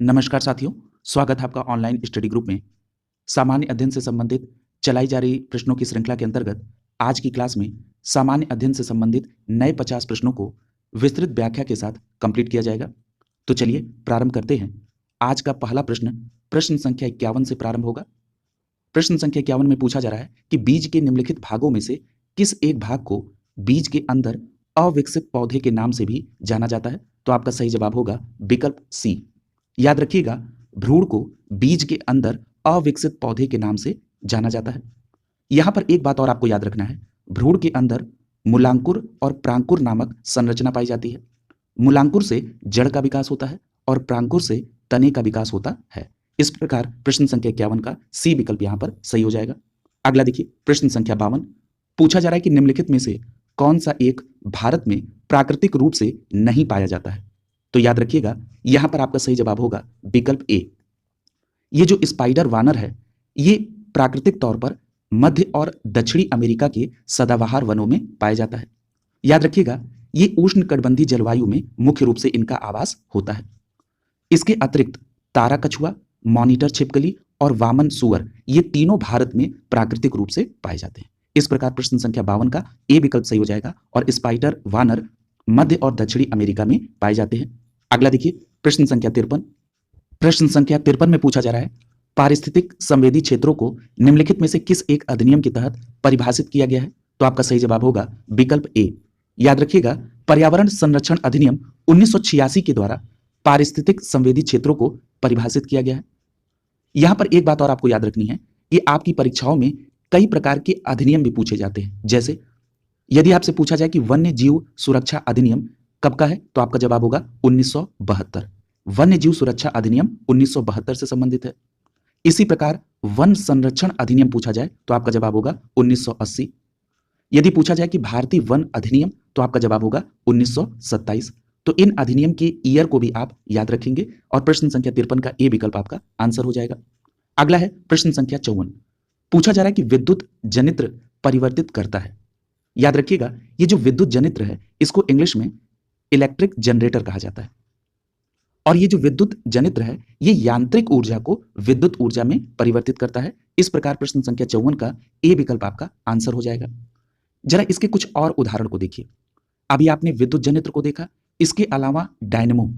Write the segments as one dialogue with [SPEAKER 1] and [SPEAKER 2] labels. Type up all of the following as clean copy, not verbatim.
[SPEAKER 1] नमस्कार साथियों, स्वागत है आपका ऑनलाइन स्टडी ग्रुप में। सामान्य अध्ययन से संबंधित चलाई जा रही प्रश्नों की श्रृंखला के अंतर्गत आज की क्लास में सामान्य अध्ययन से संबंधित नए 50 प्रश्नों को विस्तृत व्याख्या के साथ कंप्लीट किया जाएगा। तो चलिए प्रारंभ करते हैं। आज का पहला प्रश्न संख्या 51 से प्रारंभ होगा। प्रश्न संख्या 51 में पूछा जा रहा है कि बीज के निम्नलिखित भागों में से किस एक भाग को बीज के अंदर अविकसित पौधे के नाम से भी जाना जाता है? तो आपका सही जवाब होगा विकल्प सी। याद रखिएगा, भ्रूण को बीज के अंदर अविकसित पौधे के नाम से जाना जाता है। यहां पर एक बात और आपको याद रखना है, भ्रूण के अंदर मूलांकुर और प्रांकुर नामक संरचना पाई जाती है। मूलांकुर से जड़ का विकास होता है और प्रांकुर से तने का विकास होता है। इस प्रकार प्रश्न संख्या 51 का सी विकल्प यहां पर सही हो जाएगा। अगला देखिए, प्रश्न संख्या 52 पूछा जा रहा है कि निम्नलिखित में से कौन सा एक भारत में प्राकृतिक रूप से नहीं पाया जाता है? तो याद रखिएगा, यहां पर आपका सही जवाब होगा विकल्प ए। ये जो स्पाइडर वानर है, ये प्राकृतिक तौर पर मध्य और दक्षिणी अमेरिका के सदाबहार वनों में पाया जाता है। याद रखिएगा, ये उष्णकटिबंधीय जलवायु में मुख्य रूप से इनका आवास होता है। इसके अतिरिक्त तारा कछुआ, मॉनिटर छिपकली और वामन सुअर, ये तीनों भारत में प्राकृतिक रूप से पाए जाते हैं। इस प्रकार प्रश्न संख्या 52 का ए विकल्प सही हो जाएगा और स्पाइडर वानर मध्य और दक्षिणी अमेरिका में पाए जाते हैं। अगला देखिए, प्रश्न संख्या 53। प्रश्न संख्या 53 में पूछा जा रहा है, पारिस्थितिक संवेदी क्षेत्रों को निम्नलिखित में से किस एक अधिनियम के तहत परिभाषित किया गया है? तो आपका सही जवाब होगा विकल्प ए। याद रखिएगा, पर्यावरण संरक्षण अधिनियम 1986 के द्वारा पारिस्थितिक संवेदी क्षेत्रों को परिभाषित किया गया है। यहां पर एक बात और आपको याद रखनी है कि आपकी परीक्षाओं में कई प्रकार के अधिनियम भी पूछे जाते हैं। जैसे यदि आपसे पूछा जाए कि वन्य जीव सुरक्षा अधिनियम कब का है, तो आपका जवाब होगा 1972। वन्य जीव सुरक्षा अधिनियम 1972 से संबंधित है। इसी प्रकार वन संरक्षण अधिनियम पूछा जाए तो आपका जवाब होगा 1980। यदि पूछा जाए कि भारतीय वन अधिनियम, तो आपका जवाब होगा 1927। तो इन अधिनियम के ईयर को भी आप याद रखेंगे और प्रश्न संख्या 53 का ए विकल्प आपका आंसर हो जाएगा। अगला है प्रश्न संख्या 54। पूछा जा रहा है कि विद्युत जनित्र परिवर्तित करता है। याद रखिएगा, ये जो विद्युत जनित्र है, इसको इंग्लिश में इलेक्ट्रिक जनरेटर कहा जाता है। और ये जो विद्युत जनित्र है, ये यांत्रिक ऊर्जा को विद्युत ऊर्जा में परिवर्तित करता है। इस प्रकार प्रश्न संख्या 54 का ए विकल्प आपका आंसर हो जाएगा। जरा इसके कुछ और उदाहरण को देखिए। अभी आपने विद्युत जनित्र को देखा, इसके अलावा डायनेमो,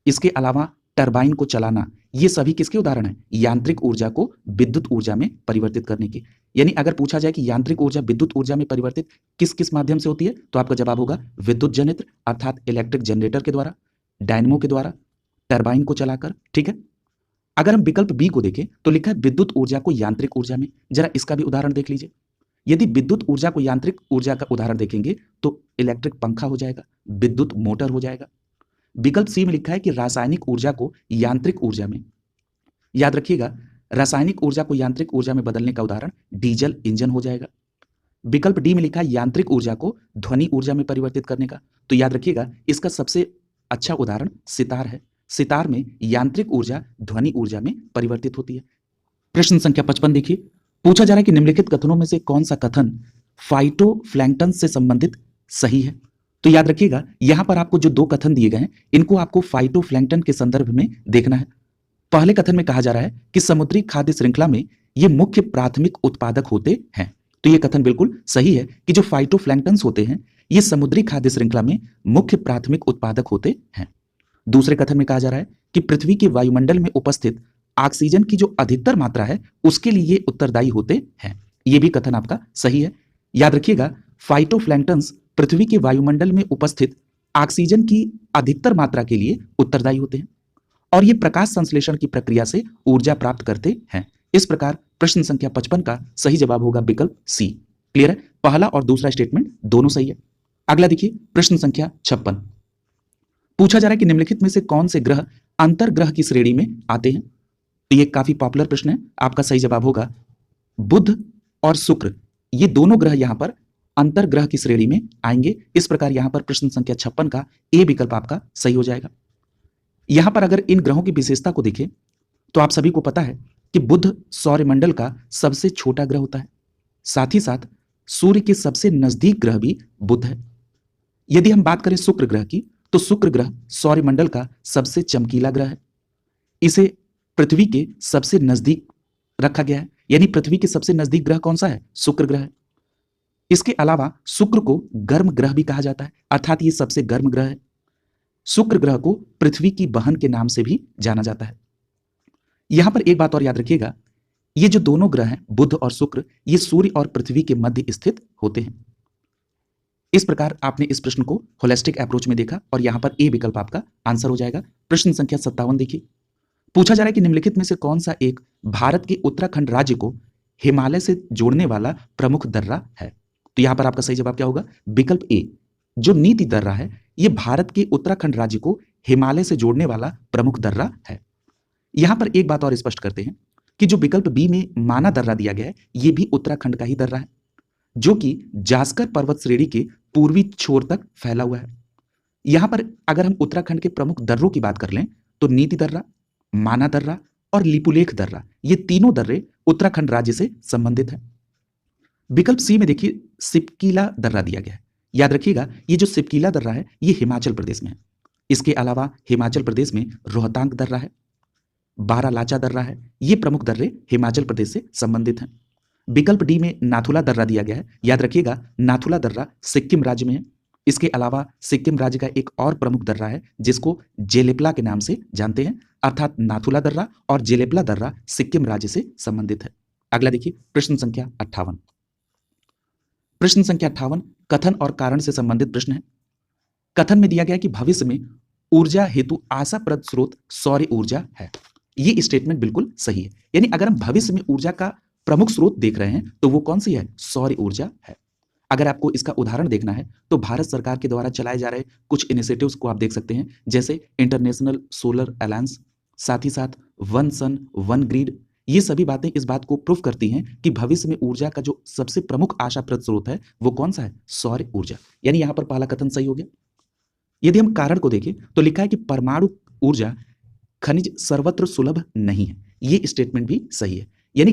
[SPEAKER 1] इसके अलावा टरबाइन को चलाना, ये सभी किसके उदाहरण हैं? यांत्रिक ऊर्जा को विद्युत ऊर्जा में परिवर्तित करने के। यानी अगर पूछा जाए कि यांत्रिक ऊर्जा विद्युत ऊर्जा में परिवर्तित किस किस माध्यम से होती है, तो आपका जवाब होगा विद्युत जनित्र अर्थात इलेक्ट्रिक जनरेटर के द्वारा, डायनेमो के द्वारा, टरबाइन को चलाकर। ठीक है। अगर हम विकल्प बी को देखें तो लिखा है विद्युत ऊर्जा को यांत्रिक ऊर्जा में। जरा इसका भी उदाहरण देख लीजिए। यदि विद्युत ऊर्जा को यांत्रिक ऊर्जा का उदाहरण देखेंगे तो इलेक्ट्रिक पंखा हो जाएगा, विद्युत मोटर हो जाएगा। विकल्प सी में लिखा है कि रासायनिक ऊर्जा को यांत्रिक ऊर्जा में। याद रखिएगा, रासायनिक ऊर्जा को यांत्रिक ऊर्जा में बदलने का उदाहरण डीजल इंजन हो जाएगा। विकल्प डी में लिखा है यांत्रिक ऊर्जा को ध्वनि ऊर्जा में परिवर्तित करने का। तो याद रखिएगा, इसका सबसे अच्छा उदाहरण सितार है। सितार में यांत्रिक ऊर्जा ध्वनि ऊर्जा में परिवर्तित होती है। प्रश्न संख्या 55 देखिए। पूछा जा रहा है कि निम्नलिखित कथनों में से कौन सा कथन फाइटोप्लैंक्टन से संबंधित सही है? तो याद रखिएगा, यहां पर आपको जो दो कथन दिए गए हैं, इनको आपको फाइटोप्लैंक्टन के संदर्भ में देखना है। पहले कथन में कहा जा रहा है कि समुद्री खाद्य श्रृंखला में ये मुख्य प्राथमिक उत्पादक होते हैं। तो ये कथन बिल्कुल सही है कि जो फाइटोप्लैंक्टन्स होते हैं, ये समुद्री खाद्य श्रृंखला में मुख्य प्राथमिक उत्पादक होते हैं। दूसरे कथन में कहा जा रहा है कि पृथ्वी के वायुमंडल में उपस्थित ऑक्सीजन की जो अधिकतर मात्रा है, उसके लिए ये उत्तरदायी होते हैं। ये भी कथन आपका सही है। याद रखिएगा, फाइटोप्लैंक्टन्स पृथ्वी के वायुमंडल में उपस्थित ऑक्सीजन की अधिकतर मात्रा के लिए उत्तरदायी होते हैं और ये प्रकाश संश्लेषण की प्रक्रिया से ऊर्जा प्राप्त करते हैं। इस प्रकार प्रश्न संख्या 55 का सही जवाब होगा विकल्प सी। क्लियर है? पहला और दूसरा स्टेटमेंट दोनों सही है। अगला देखिए, प्रश्न संख्या 56। पूछा जा रहा है कि निम्नलिखित में से कौन से ग्रह अंतर्ग्रह की श्रेणी में आते हैं? तो ये काफी पॉपुलर प्रश्न है। आपका सही जवाब होगा बुध और शुक्र, ये दोनों ग्रह यहां पर अंतर्ग्रह की श्रेणी में आएंगे। इस प्रकार यहां पर प्रश्न संख्या 56 का ए विकल्प आपका सही हो जाएगा। यहां पर अगर इन ग्रहों की विशेषता को देखें तो आप सभी को पता है कि बुध सौरमंडल का सबसे छोटा ग्रह होता है। साथ ही साथ सूर्य के सबसे नजदीक ग्रह भी बुध है। यदि हम बात करें शुक्र ग्रह की, तो शुक्र ग्रह सौरमंडल का सबसे चमकीला ग्रह है। इसे पृथ्वी के सबसे नजदीक रखा गया है, यानी पृथ्वी के सबसे नजदीक ग्रह कौन सा है? शुक्र ग्रह है। इसके अलावा शुक्र को गर्म ग्रह भी कहा जाता है, अर्थात ये सबसे गर्म ग्रह है। शुक्र ग्रह को पृथ्वी की बहन के नाम से भी जाना जाता है। यहां पर एक बात और याद रखिएगा, ये जो दोनों ग्रह हैं बुध और शुक्र, ये सूर्य और पृथ्वी के मध्य स्थित होते हैं। इस प्रकार आपने इस प्रश्न को होलिस्टिक अप्रोच में देखा और यहां पर ए विकल्प आपका आंसर हो जाएगा। प्रश्न संख्या 57 देखिए, पूछा जा रहा है कि निम्नलिखित में से कौन सा एक भारत के उत्तराखंड राज्य को हिमालय से जोड़ने वाला प्रमुख दर्रा है? तो यहां पर आपका सही जवाब क्या होगा? विकल्प ए, जो नीति दर्रा है, यह भारत के उत्तराखंड राज्य को हिमालय से जोड़ने वाला प्रमुख दर्रा है। यहां पर एक बात और स्पष्ट करते हैं कि जो विकल्प बी में माना दर्रा दिया गया है, यह भी उत्तराखंड का ही दर्रा है, जो कि जास्कर पर्वत श्रेणी के पूर्वी छोर तक फैला हुआ है। यहां पर अगर हम उत्तराखंड के प्रमुख दर्रों की बात कर लें तो नीति दर्रा, माना दर्रा और लिपुलेख दर्रा, ये तीनों दर्रे उत्तराखंड राज्य से संबंधित हैं। विकल्प सी में देखिए सिपकीला दर्रा दिया गया है। याद रखिएगा, ये जो सिपकीला दर्रा है ये हिमाचल प्रदेश में है। इसके अलावा हिमाचल प्रदेश में रोहतांग दर्रा है, बारालाचा दर्रा है, ये प्रमुख दर्रे हिमाचल प्रदेश से संबंधित हैं। विकल्प डी में नाथुला दर्रा दिया गया है। याद रखिएगा, नाथुला दर्रा सिक्किम राज्य में है। इसके अलावा सिक्किम राज्य का एक और प्रमुख दर्रा है जिसको जेलेपला के नाम से जानते हैं, अर्थात नाथुला दर्रा और जेलेपला दर्रा सिक्किम राज्य से संबंधित है। अगला देखिए प्रश्न संख्या 58। प्रश्न संख्या 58 कथन और कारण से संबंधित प्रश्न है। कथन में दिया गया कि भविष्य में ऊर्जा हेतु आशाप्रद स्रोत सौर ऊर्जा है। ये स्टेटमेंट बिल्कुल सही है, यानी अगर हम भविष्य में ऊर्जा का प्रमुख स्रोत देख रहे हैं तो वो कौन सी है? सौर ऊर्जा है। अगर आपको इसका उदाहरण देखना है तो भारत सरकार के द्वारा चलाए जा रहे कुछ इनिशिएटिव्स को आप देख सकते हैं, जैसे इंटरनेशनल सोलर अलायंस, साथ ही साथ वन सन वन ग्रिड। ये सभी बातें इस बात को प्रूव करती हैं कि भविष्य में ऊर्जा का जो सबसे प्रमुख आशाप्रद स्रोत है वो कौन सा है? सौर ऊर्जा। यानी यहां पर पहला कथन सही हो गया। यदि हम कारण को देखें तो लिखा है कि परमाणु ऊर्जा खनिज सर्वत्र सुलभ नहीं है। ये स्टेटमेंट भी सही है, यानी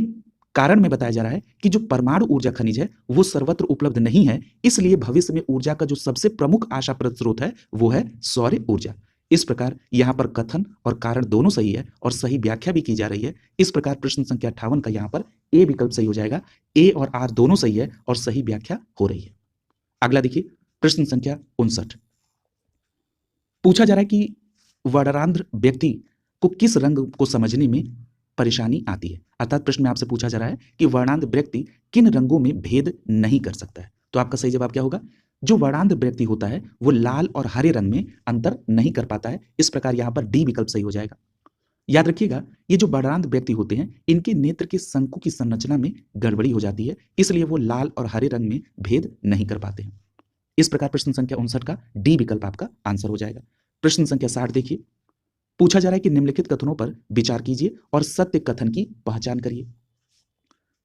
[SPEAKER 1] कारण में बताया जा रहा है कि जो परमाणु ऊर्जा खनिज है वो सर्वत्र उपलब्ध नहीं है, इसलिए भविष्य में ऊर्जा का जो सबसे प्रमुख आशाप्रद स्रोत है वो है सौर ऊर्जा। इस प्रकार यहां पर कथन और कारण दोनों सही है और सही व्याख्या भी की जा रही है। इस प्रकार प्रश्न संख्या 58 का यहां पर ए विकल्प सही हो जाएगा। ए और आर दोनों सही है और सही व्याख्या हो रही है। अगला देखिए प्रश्न संख्या 59। पूछा जा रहा है कि वर्णांध व्यक्ति को किस रंग को समझने में परेशानी आती है, अर्थात प्रश्न में आपसे पूछा जा रहा है कि वर्णांध व्यक्ति किन रंगों में भेद नहीं कर सकता है। तो आपका सही जवाब क्या होगा? जो वर्णांध व्यक्ति होता है वो लाल और हरे रंग में अंतर नहीं कर पाता है। इस प्रकार यहां पर डी विकल्प सही हो जाएगा। याद रखिएगा, ये जो वर्णांध व्यक्ति होते हैं इनके नेत्र के शंकु की संरचना में गड़बड़ी हो जाती है, इसलिए वो लाल और हरे रंग में भेद नहीं कर पाते हैं। इस प्रकार प्रश्न संख्या 59 का डी विकल्प आपका आंसर हो जाएगा। प्रश्न संख्या 60 देखिए, पूछा जा रहा है कि निम्नलिखित कथनों पर विचार कीजिए और सत्य कथन की पहचान करिए।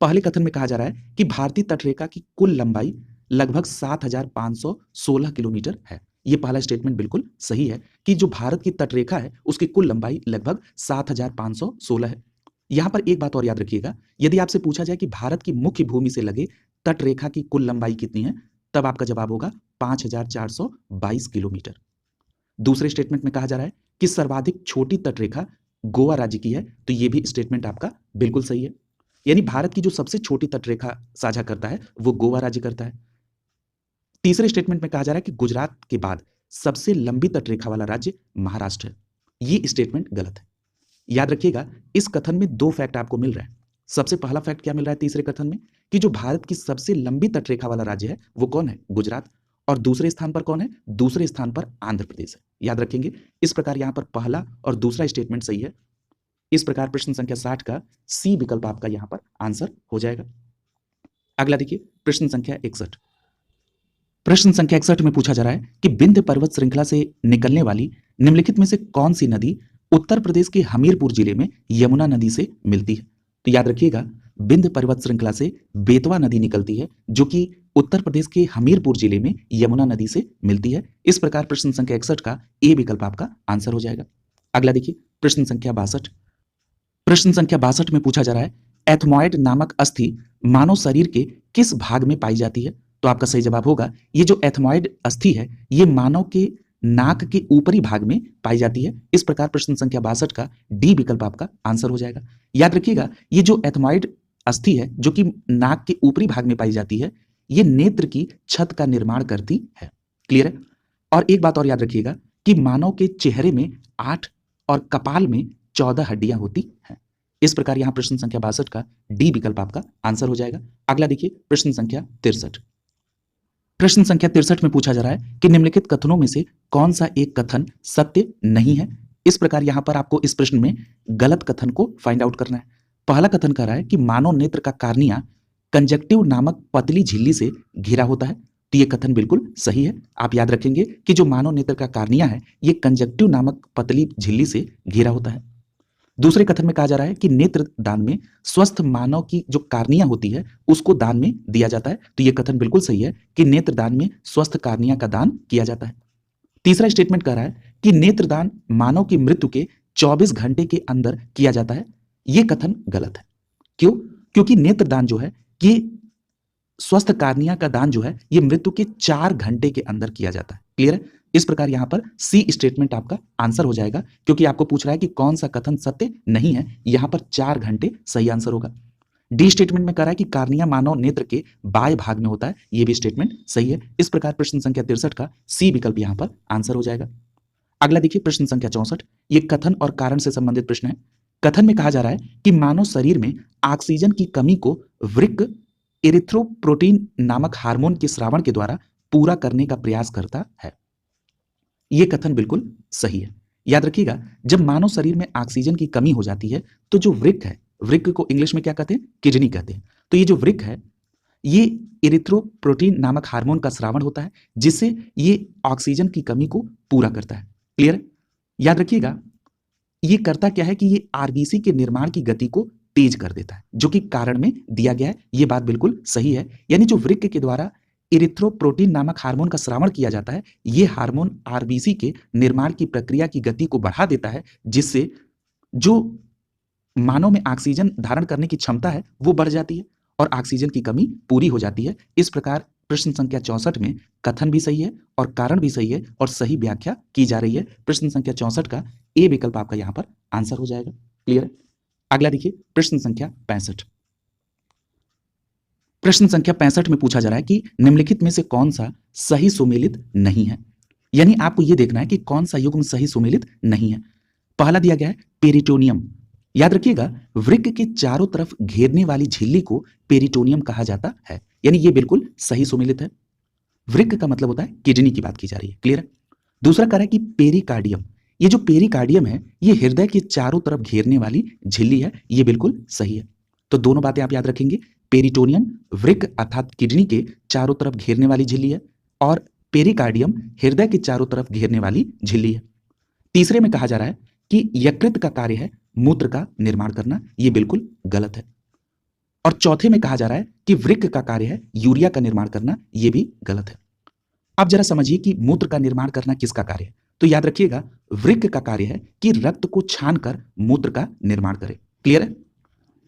[SPEAKER 1] पहले कथन में कहा जा रहा है कि भारतीय तटरेखा की कुल लंबाई लगभग 7,516 किलोमीटर है। यह पहला स्टेटमेंट बिल्कुल सही है कि जो भारत की तटरेखा है उसकी कुल लंबाई लगभग 7,516 है। यहां पर एक बात और याद रखिएगा, यदि आपसे पूछा जाए कि भारत की मुख्य भूमि से लगे तटरेखा की कुल लंबाई कितनी है, तब आपका जवाब होगा 5,422 किलोमीटर। दूसरे स्टेटमेंट में कहा जा रहा है कि सर्वाधिक छोटी तटरेखा गोवा राज्य की है, तो यह भी स्टेटमेंट आपका बिल्कुल सही है, यानी भारत की जो सबसे छोटी तटरेखा साझा करता है वो गोवा राज्य करता है। तीसरे स्टेटमेंट में कहा जा रहा है कि गुजरात के बाद सबसे लंबी तटरेखा वाला राज्य महाराष्ट्र है। यह स्टेटमेंट गलत है। याद रखिएगा, इस कथन में दो फैक्ट आपको मिल रहा है। सबसे पहला फैक्ट क्या मिल रहा है तीसरे कथन में, कि जो भारत की सबसे लंबी तटरेखा वाला राज्य है वो कौन है? गुजरात। और दूसरे स्थान पर कौन है? दूसरे स्थान पर आंध्र प्रदेश है। याद रखेंगे, इस प्रकार यहां पर पहला और दूसरा स्टेटमेंट सही है। इस प्रकार प्रश्न संख्या 60 का सी विकल्प आपका यहां पर आंसर हो जाएगा। अगला देखिए प्रश्न संख्या 61। प्रश्न संख्या 61 में पूछा जा रहा है कि विंध्य पर्वत श्रृंखला से निकलने वाली निम्नलिखित में से कौन सी नदी उत्तर प्रदेश के हमीरपुर जिले में यमुना नदी से मिलती है? तो याद रखिएगा, विंध्य पर्वत श्रृंखला से बेतवा नदी निकलती है जो कि उत्तर प्रदेश के हमीरपुर जिले में यमुना नदी से मिलती है। इस प्रकार प्रश्न संख्या 61 का ए विकल्प आपका आंसर हो जाएगा। अगला देखिए प्रश्न संख्या 62। प्रश्न संख्या 62 में पूछा जा रहा है एथमॉइड नामक अस्थि मानव शरीर के किस भाग में पाई जाती है? तो आपका सही जवाब होगा, ये जो एथमॉइड अस्थि है ये मानव के नाक के ऊपरी भाग में पाई जाती है। इस प्रकार प्रश्न संख्या 62 का डी विकल्प आपका आंसर हो जाएगा। याद रखिएगा, ये जो एथमॉइड अस्थि है जो कि नाक के ऊपरी भाग में पाई जाती है, ये नेत्र की छत का निर्माण करती है। क्लियर है? और एक बात और याद रखिएगा कि मानव के चेहरे में 8 और कपाल में 14 हड्डियां होती हैं। इस प्रकार यहां प्रश्न संख्या 62 का डी विकल्प आपका आंसर हो जाएगा। अगला देखिए प्रश्न संख्या 63। प्रश्न संख्या 63 में पूछा जा रहा है कि निम्नलिखित कथनों में से कौन सा एक कथन सत्य नहीं है। इस प्रकार यहां पर आपको इस प्रश्न में गलत कथन को फाइंड आउट करना है। पहला कथन कह रहा है कि मानव नेत्र का कार्निया कंजक्टिव नामक पतली झिल्ली से घिरा होता है। तो ये कथन बिल्कुल सही है। आप याद रखेंगे कि जो मानव नेत्र का कार्निया है ये कंजक्टिव नामक पतली झिल्ली से घिरा होता है। दूसरे कथन में कहा जा रहा है कि नेत्र दान में स्वस्थ मानव की जो कार्निया होती है उसको दान में दिया जाता है। तो यह कथन बिल्कुल सही है कि नेत्र दान में स्वस्थ कार्निया का दान किया जाता है। तीसरा स्टेटमेंट कह रहा है कि नेत्र दान मानव की मृत्यु के 24 घंटे के अंदर किया जाता है। यह कथन गलत है। क्यों? क्योंकि नेत्र दान जो है ये स्वस्थ कार्निया का दान जो है ये मृत्यु के 4 घंटे के अंदर किया जाता है। क्लियर है? इस प्रकार यहां पर सी स्टेटमेंट आपका आंसर हो जाएगा, क्योंकि आपको पूछ रहा है कि कौन सा कथन सत्य नहीं है। यहां पर 4 घंटे सही आंसर होगा। डी स्टेटमेंट में कह रहा है कि कार्निया मानव नेत्र के बाएं भाग में होता है। यह भी स्टेटमेंट सही है। इस प्रकार प्रश्न संख्या 63 का सी विकल्प यहां पर आंसर हो जाएगा। अगला देखिए प्रश्न संख्या 64। ये कथन और कारण से संबंधित प्रश्न है। कथन में कहा जा रहा है कि मानव शरीर में ऑक्सीजन की कमी को वृक्क एरिथ्रोपोइटिन नामक हार्मोन के स्रावण के द्वारा पूरा करने का प्रयास करता है। यह कथन बिल्कुल सही है। याद रखिएगा, जब मानव शरीर में ऑक्सीजन की कमी हो जाती है तो जो वृक्क है, वृक्क को इंग्लिश में क्या कहते हैं? किडनी कहते हैं। तो ये जो वृक्क है ये एरिथ्रोपोइटिन नामक हार्मोन का स्रावण होता है, जिससे ये ऑक्सीजन की कमी को पूरा करता है। क्लियर है? याद रखिएगा, ये करता क्या है कि ये आरबीसी के निर्माण की गति को तेज कर देता है, जो कि कारण में दिया गया है। ये बात बिल्कुल सही है। यानी जो वृक्क के द्वारा इरिथ्रोपोइटिन नामक हार्मोन का स्रावण किया जाता है, ये हार्मोन आरबीसी के निर्माण की प्रक्रिया की गति को बढ़ा देता है, जिससे जो मानव में ऑक्सीजन धारण करने की क्षमता है वो बढ़ जाती है और ऑक्सीजन की कमी पूरी हो जाती है। इस प्रकार प्रश्न संख्या 64 में कथन भी सही है और कारण भी सही है और सही व्याख्या की जा रही है। प्रश्न संख्या 64 का ए विकल्प आपका यहां पर आंसर हो जाएगा। क्लियर है? अगला देखिए प्रश्न संख्या 65। प्रश्न संख्या 65 में पूछा जा रहा है कि निम्नलिखित में से कौन सा सही सुमेलित नहीं है। यानी आपको यह देखना है कि कौन सा युग्म सही सुमेलित नहीं है। पहला दिया गया है पेरिटोनियम। याद रखिएगा, वृक्क के चारों तरफ घेरने वाली झिल्ली को पेरिटोनियम कहा जाता है। यानी यह बिल्कुल सही सुमेलित है। वृक्क का मतलब होता है किडनी की बात की जा रही है। क्लियर है? दूसरा कह रहा है कि पेरिकार्डियम। ये जो पेरिकार्डियम है ये हृदय के चारों तरफ घेरने वाली झिल्ली है। ये बिल्कुल सही है। तो दोनों बातें आप याद रखेंगे। पेरिटोनियम वृक्क अर्थात किडनी के चारों तरफ घेरने वाली झिल्ली है और पेरिकार्डियम हृदय के चारों तरफ घेरने वाली झिल्ली है। तीसरे में कहा जा रहा है कि यकृत का कार्य है मूत्र का निर्माण करना। यह बिल्कुल गलत है। और चौथे में कहा जा रहा है कि वृक्क का कार्य है यूरिया का निर्माण करना। यह भी गलत है। अब जरा समझिए कि मूत्र का निर्माण करना किसका कार्य है। तो याद रखिएगा, वृक्क का कार्य है कि रक्त को छानकर मूत्र का निर्माण करे। क्लियर है?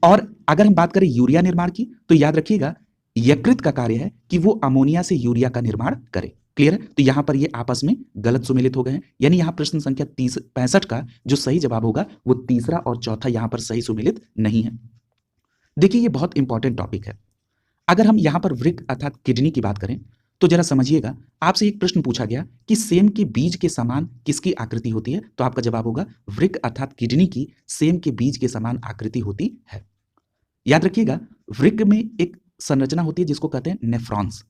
[SPEAKER 1] और अगर हम बात करें यूरिया निर्माण की, तो याद रखिएगा यकृत का कार्य है कि वो अमोनिया से यूरिया का निर्माण करे। क्लियर है? तो यहां पर ये आपस में गलत सुमेलित हो गए हैं। यानी यहां प्रश्न संख्या 65 का जो सही जवाब होगा वो तीसरा और चौथा यहां पर सही सुमेलित नहीं है। देखिए, ये बहुत इंपॉर्टेंट टॉपिक है। अगर हम यहां पर वृक्क अर्थात किडनी की बात करें तो जरा समझिएगा, आपसे एक प्रश्न पूछा गया कि सेम के बीज के समान किसकी आकृति होती है, तो आपका जवाब होगा वृक्क अर्थात किडनी की सेम के बीज के समान आकृति होती है। याद रखिएगा, वृक्क में एक संरचना होती है जिसको कहते हैं नेफ्रॉन्स।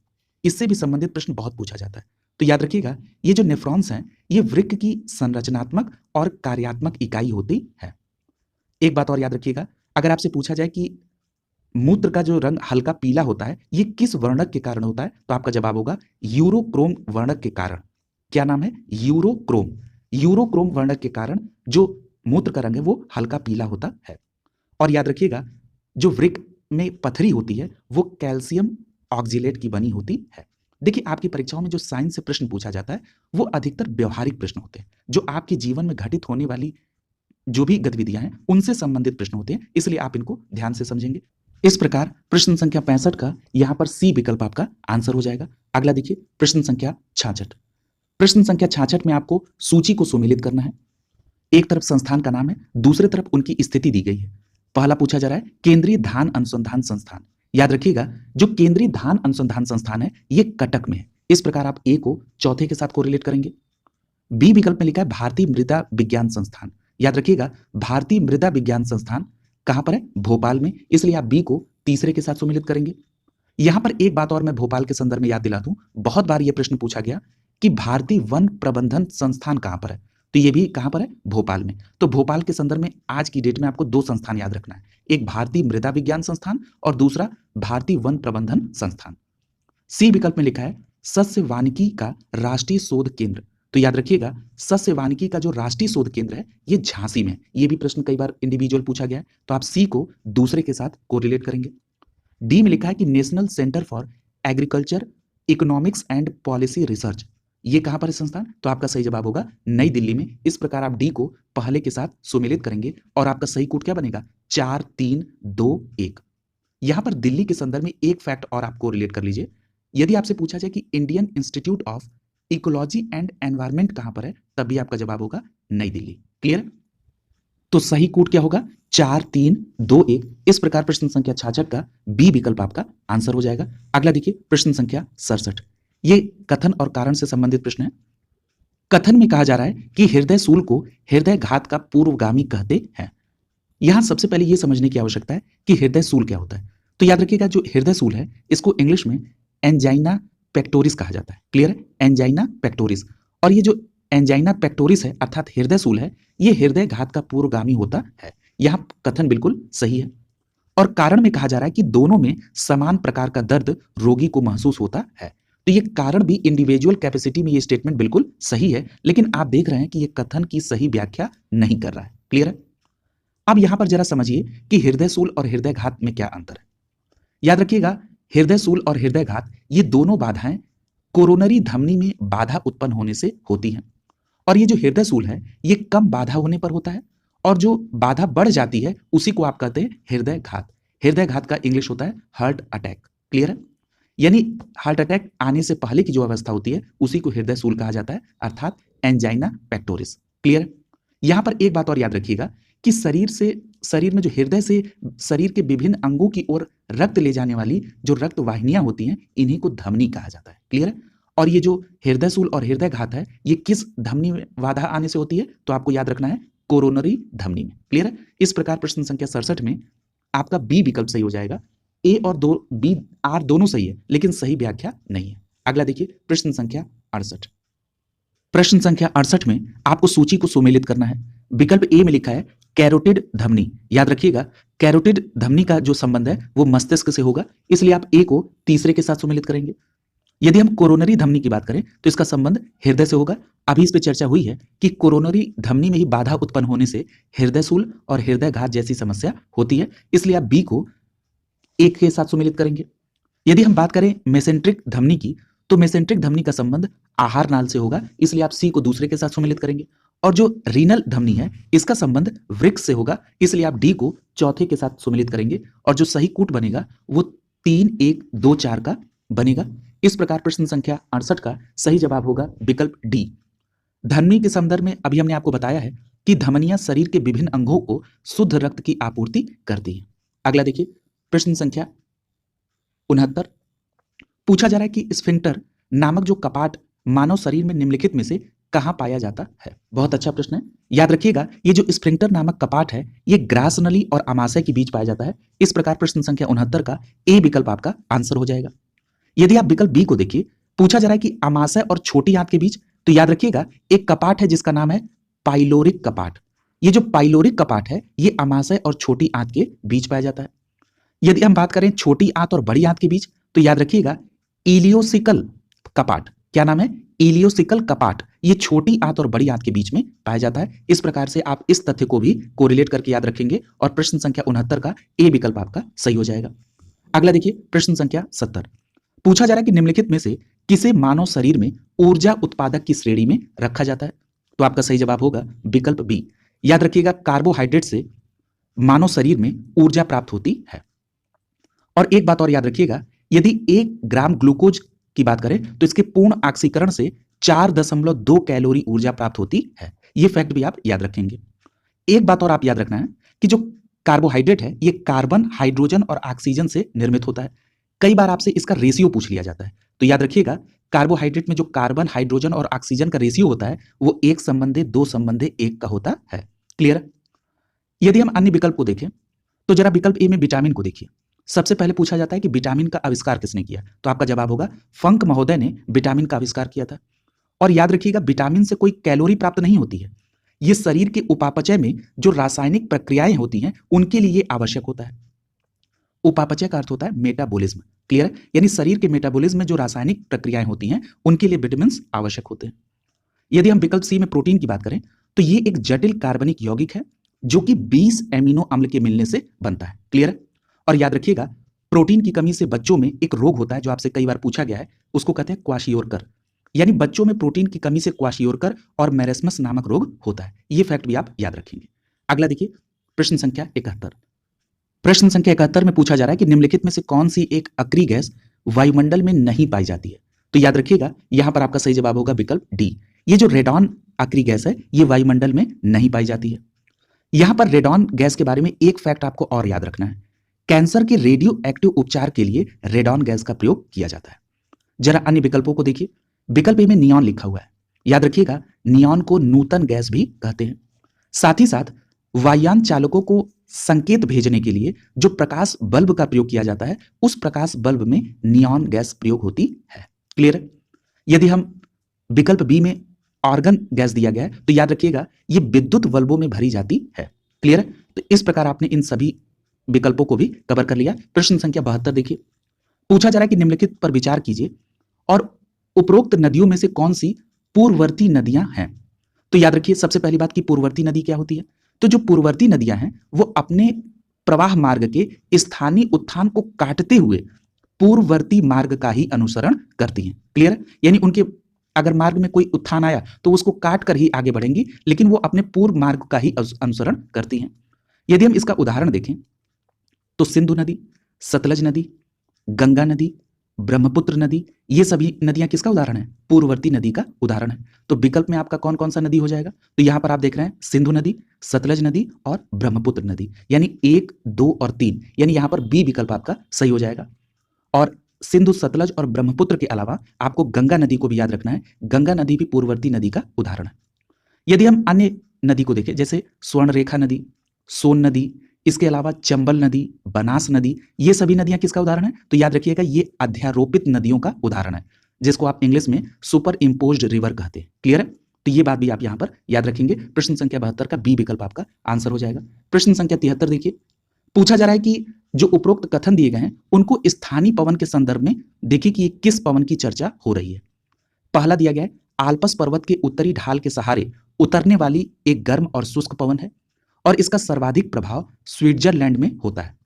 [SPEAKER 1] इससे भी संबंधित प्रश्न बहुत पूछा जाता है। तो याद रखिएगा, ये जो नेफ्रॉन्स हैं ये वृक्क की संरचनात्मक और कार्यात्मक इकाई होती है। एक बात और याद रखिएगा, अगर आपसे पूछा जाए कि मूत्र का जो रंग हल्का पीला होता है ये किस वर्णक के कारण होता है, तो आपका जवाब होगा यूरोक्रोम वर्णक के कारण। क्या नाम है? यूरोक्रोम। यूरोक्रोम वर्णक के कारण जो मूत्र का रंग है वो हल्का पीला होता है। और याद रखिएगा, जो वृक्क में पथरी होती है वो कैल्शियम ऑक्जिलेट की बनी होती है। देखिए, आपकी परीक्षाओं में जो साइंस से प्रश्न पूछा जाता है वो अधिकतर व्यवहारिक प्रश्न होते हैं, जो आपके जीवन में घटित होने वाली जो भी गतिविधियां हैं उनसे संबंधित प्रश्न होते हैं, इसलिए आप इनको ध्यान से समझेंगे। इस प्रकार प्रश्न संख्या 65 का यहां पर सी विकल्प आपका आंसर हो जाएगा। अगला देखिए प्रश्न संख्या 66। प्रश्न संख्या 66 में आपको सूची को सुमेलित करना है। एक तरफ संस्थान का नाम है, दूसरी तरफ उनकी स्थिति दी गई है। पहला पूछा जा रहा है केंद्रीय धान अनुसंधान संस्थान। याद रखिएगा जो केंद्रीय धान अनुसंधान संस्थान है ये कटक में है। इस प्रकार आप ए को चौथे के साथ कोरिलेट करेंगे। बी विकल्प में लिखा है भारतीय मृदा विज्ञान संस्थान। याद रखिएगा भारतीय मृदा विज्ञान संस्थान कहां पर है? भोपाल में, इसलिए आप बी को तीसरे के साथ सुमेलित करेंगे। यहां पर एक बात और मैं भोपाल के संदर्भ में याद दिला दूं, बहुत बार यह प्रश्न पूछा गया कि भारतीय वन प्रबंधन संस्थान कहां पर है, तो ये भी कहां पर है? भोपाल में। तो भोपाल के संदर्भ में आज की डेट में आपको दो संस्थान याद रखना है, एक भारतीय मृदा विज्ञान संस्थान और दूसरा भारतीय वन प्रबंधन संस्थान। सी विकल्प में लिखा है सस्य वानिकी का राष्ट्रीय शोध केंद्र। तो याद रखिएगा सस्य वानिकी का जो राष्ट्रीय शोध केंद्र है ये झांसी में है। ये भी प्रश्न कई बार इंडिविजुअल पूछा गया है, तो आप सी को दूसरे के साथ कोरिलेट करेंगे। डी में लिखा है कि national centre for agriculture economics and policy research, ये कहां पर है संस्थान? तो आपका सही जवाब होगा नई दिल्ली में। इस प्रकार आप डी को पहले के साथ सुमेलित करेंगे और आपका सही कोड क्या बनेगा? 4 3 2 1। यहां पर दिल्ली के संदर्भ में एक फैक्ट और आपको रिलेट कर लीजिए। यदि आपसे पूछा जाए कि Indian institute of ecology and environment कहां पर है, तब भी आपका जवाब होगा नई दिल्ली। क्लियर? तो सही कोड क्या होगा? 4 3 2 1। इस प्रकार प्रश्न संख्या 66 का बी विकल्प आपका आंसर हो जाएगा। अगला देखिए प्रश्न संख्या 67। ये कथन और कारण से संबंधित प्रश्न है। कथन में कहा जा रहा है कि हृदय सूल को हृदय घात का पूर्वगामी कहते हैं। यहां सबसे पहले यह समझने की आवश्यकता है कि हृदय सूल क्या होता है। तो याद रखिएगा जो हृदय सूल है इसको इंग्लिश में एंजाइना पेक्टोरिस कहा जाता है। क्लियर है? Angina pectoris. और ये जो एंजाइना पेक्टोरिस है अर्थात हृदय सूल है, ये हृदय घात का पूर्वगामी होता है। यहां कथन बिल्कुल सही है। और कारण में कहा जा रहा है कि दोनों में समान प्रकार का दर्द रोगी को महसूस होता है। तो ये कारण भी इंडिविजुअल कैपेसिटी में ये स्टेटमेंट बिल्कुल सही है, लेकिन आप देख रहे हैं कि ये कथन की सही व्याख्या नहीं कर रहा है। क्लियर है? अब यहां पर जरा समझिए कि हृदय सूल और हृदय घात में क्या अंतर है। याद रखिएगा हृदय सूल और हृदय घात ये दोनों बाधाएं कोरोनरी धमनी में बाधा उत्पन्न होने से होती हैं। और ये जो हृदय सूल है ये कम बाधा होने पर होता है, और जो बाधा बढ़ जाती है उसी को आप कहते हैं हृदय घात। हृदय घात का इंग्लिश होता है हार्ट अटैक। क्लियर है? यानी हार्ट अटैक आने से पहले की जो अवस्था होती है उसी को हृदय सूल कहा जाता है अर्थात एंजाइना पेक्टोरिस। क्लियर? यहां पर एक बात और याद रखिएगा कि शरीर में जो हृदय से शरीर के विभिन्न अंगों की ओर रक्त ले जाने वाली जो रक्त वाहिनियां होती हैं इन्हीं को धमनी कहा जाता है। क्लियर है? और ये जो हृदय सूल और हृदय घात है ये किस धमनी में बाधा आने से होती है? तो आपको याद रखना है कोरोनरी धमनी में। क्लियर है? इस प्रकार प्रश्न संख्या 67 में आपका बी विकल्प सही हो जाएगा। ए और बी आर दोनों सही है लेकिन सही व्याख्या नहीं है। अगला देखिए प्रश्न संख्या 68। प्रश्न संख्या 68 में आपको सूची को सुमेलित करना है। विकल्प ए में लिखा है कैरोटिड धमनी। याद रखिएगा कैरोटिड धमनी का जो संबंध है वो मस्तिष्क से होगा, इसलिए आप ए को तीसरे के साथ सुमेलित करेंगे। यदि हम कोरोनरी धमनी की बात करें तो इसका संबंध हृदय से होगा। अभी इस पर चर्चा हुई है कि कोरोनरी धमनी में ही बाधा उत्पन्न होने से हृदय सूल और हृदय घात जैसी समस्या होती है, इसलिए आप बी को एक के साथ सुमेलित करेंगे। यदि हम बात करें मेसेंट्रिक धमनी की तो मेसेंट्रिक धमनी का संबंध आहार नाल से होगा, इसलिए आप सी को दूसरे के साथ सुमेलित करेंगे। और जो रीनल धमनी है इसका संबंध वृक्क से होगा, इसलिए आप डी को चौथे के साथ सुमेलित करेंगे। और जो सही कूट बनेगा वो 3 1 2 4 का बनेगा। इस प्रकार प्रश्न संख्या 68 का सही जवाब होगा विकल्प डी। धमनी के संदर्भ में अभी हमने आपको बताया है कि धमनियां शरीर के विभिन्न अंगों को शुद्ध रक्त की आपूर्ति करती हैं। अगला देखिए प्रश्न संख्या 69। पूछा जा रहा है कि स्फिंक्टर नामक जो कपाट मानव शरीर में निम्नलिखित में से कहां पाया जाता है। बहुत अच्छा प्रश्न है। याद रखिएगा ये जो स्फिंक्टर नामक कपाट है ये ग्रास नली और अमाशय के बीच पाया जाता है। इस प्रकार प्रश्न संख्या 69 का ए विकल्प आपका आंसर हो जाएगा। यदि आप विकल्प बी को देखिए, पूछा जा रहा है कि अमाशय और छोटी आंत के बीच, तो याद रखिएगा एक कपाट है जिसका नाम है पाइलोरिक कपाट। ये जो पाइलोरिक कपाट है ये अमाशय और छोटी आंत के बीच पाया जाता है। यदि हम बात करें छोटी आंत और बड़ी आंत के बीच, तो याद रखिएगा इलियोसिकल कपाट। क्या नाम है? इलियोसिकल कपाट। ये छोटी आंत और बड़ी आंत के बीच में पाया जाता है। इस प्रकार से आप इस तथ्य को भी कोरिलेट करके याद रखेंगे और प्रश्न संख्या 69 का ए विकल्प आपका सही हो जाएगा। अगला देखिए प्रश्न संख्या 70। पूछा जा रहा है कि निम्नलिखित में से किसे मानव शरीर में ऊर्जा उत्पादक की श्रेणी में रखा जाता है। तो आपका सही जवाब होगा विकल्प बी। याद रखिएगा कार्बोहाइड्रेट से मानव शरीर में ऊर्जा प्राप्त होती है। और एक बात और याद रखिएगा, यदि 1 ग्राम ग्लूकोज की बात करें तो इसके पूर्ण ऑक्सीकरण से 4.2 कैलोरी ऊर्जा प्राप्त होती है। ये फैक्ट भी आप याद रखेंगे। एक बात और आप याद रखना है कि जो कार्बोहाइड्रेट है ये कार्बन, हाइड्रोजन और ऑक्सीजन से निर्मित होता है। कई बार आपसे इसका रेशियो पूछ लिया जाता है, तो याद रखिएगा कार्बोहाइड्रेट में जो कार्बन, हाइड्रोजन और ऑक्सीजन का रेशियो होता है वो 1 संबंधी 2 संबंधी 1 का होता है। क्लियर? यदि हम अन्य विकल्प को देखें तो जरा विकल्प ए में विटामिन को देखिए। सबसे पहले पूछा जाता है कि विटामिन का आविष्कार किसने किया, तो आपका जवाब होगा फंक महोदय ने विटामिन का आविष्कार किया था। और याद रखिएगा विटामिन से कोई कैलोरी प्राप्त नहीं होती है, ये शरीर के उपापचय में जो रासायनिक प्रक्रियाएं होती हैं उनके लिए आवश्यक होता है। उपापचय का अर्थ होता है मेटाबॉलिज्म। क्लियर है? यानी शरीर के मेटाबॉलिज्म में जो रासायनिक प्रक्रियाएं होती हैं उनके लिए विटामिन आवश्यक होते हैं। यदि हम विकल्प सी में प्रोटीन की बात करें तो ये एक जटिल कार्बनिक यौगिक है जो कि 20 एमिनो अम्ल के मिलने से बनता है। क्लियर है? और याद रखिएगा प्रोटीन की कमी से बच्चों में एक रोग होता है जो आपसे कई बार पूछा गया है, उसको कहते हैं क्वाशियोरकर। यानी बच्चों में प्रोटीन की कमी से क्वाशियोरकर और मेरेस्मस नामक रोग होता है। ये फैक्ट भी आप याद रखेंगे। अगला देखिए प्रश्न संख्या 71। प्रश्न संख्या 71 में पूछा जा रहा है कि निम्नलिखित में से कौन सी एक अक्रिय गैस वायुमंडल में नहीं पाई जाती है। तो याद रखिएगा यहां पर आपका सही जवाब होगा विकल्प डी। ये जो रेडॉन अक्रिय गैस है ये वायुमंडल में नहीं पाई जाती है। यहां पर रेडॉन गैस के बारे में एक फैक्ट आपको और याद रखना है, कैंसर के रेडियो एक्टिव उपचार के लिए रेडॉन गैस का प्रयोग किया जाता है। जरा अन्य विकल्पों को देखिए। विकल्प ए में नियॉन लिखा हुआ है। याद रखिएगा नियॉन को नूतन गैस भी कहते हैं। साथ ही साथ वायुयान चालकों को संकेत भेजने के लिए जो प्रकाश बल्ब का प्रयोग किया जाता है उस प्रकाश बल्ब में नियॉन गैस प्रयोग होती है। क्लियर है? यदि हम विकल्प बी में आर्गन गैस दिया गया है तो याद रखिएगा ये विद्युत बल्बों में भरी जाती है। क्लियर है? तो इस प्रकार आपने इन सभी विकल्पों को भी कवर कर लिया। प्रश्न संख्या 72 देखिए। पूछा जा रहा है कि निम्नलिखित पर विचार कीजिए और उपरोक्त नदियों में से कौन सी पूर्ववर्ती नदियां हैं। तो याद रखिए सबसे पहली बात की पूर्ववर्ती नदी क्या होती है। तो जो पूर्ववर्ती नदियां हैं वो अपने प्रवाह मार्ग के स्थानीय उत्थान को काटते हुए पूर्ववर्ती मार्ग का ही अनुसरण करती हैं। क्लियर है? यानी उनके अगर मार्ग में कोई उत्थान आया तो उसको काट कर ही आगे बढ़ेंगी, लेकिन वो अपने पूर्व मार्ग का ही अनुसरण करती हैं। यदि हम इसका उदाहरण देखें तो सिंधु नदी, सतलज नदी, गंगा नदी, ब्रह्मपुत्र नदी, ये सभी नदियां किसका उदाहरण है? पूर्ववर्ती नदी का उदाहरण है। तो विकल्प में आपका कौन कौन सा नदी हो जाएगा? तो यहां पर आप देख रहे हैं सिंधु नदी, सतलज नदी और ब्रह्मपुत्र नदी, यानी 1, 2 और 3, यानी यहां पर बी विकल्प आपका सही हो जाएगा। और सिंधु, सतलज और ब्रह्मपुत्र के अलावा आपको गंगा नदी को भी याद रखना है। गंगा नदी भी पूर्ववर्ती नदी का उदाहरण है। यदि हम अन्य नदी को देखें जैसे स्वर्णरेखा नदी, सोन नदी, इसके अलावा चंबल नदी, बनास नदी, ये सभी नदियां किसका उदाहरण है? तो याद रखिएगा ये अध्यारोपित नदियों का उदाहरण है, जिसको आप इंग्लिश में सुपर इम्पोज्ड रिवर कहते हैं। क्लियर है? तो ये बात भी आप यहां पर याद रखेंगे। प्रश्न संख्या 72 का बी विकल्प आपका आंसर हो जाएगा। प्रश्न संख्या 73 देखिए। पूछा जा रहा है कि जो उपरोक्त कथन दिए गए हैं उनको स्थानीय पवन के संदर्भ में देखिए कि ये किस पवन की चर्चा हो रही है। पहला दिया गया है आल्पस पर्वत के उत्तरी ढाल के सहारे उतरने वाली एक गर्म और शुष्क पवन है और इसका सर्वाधिक प्रभाव स्विट्जरलैंड में होता है।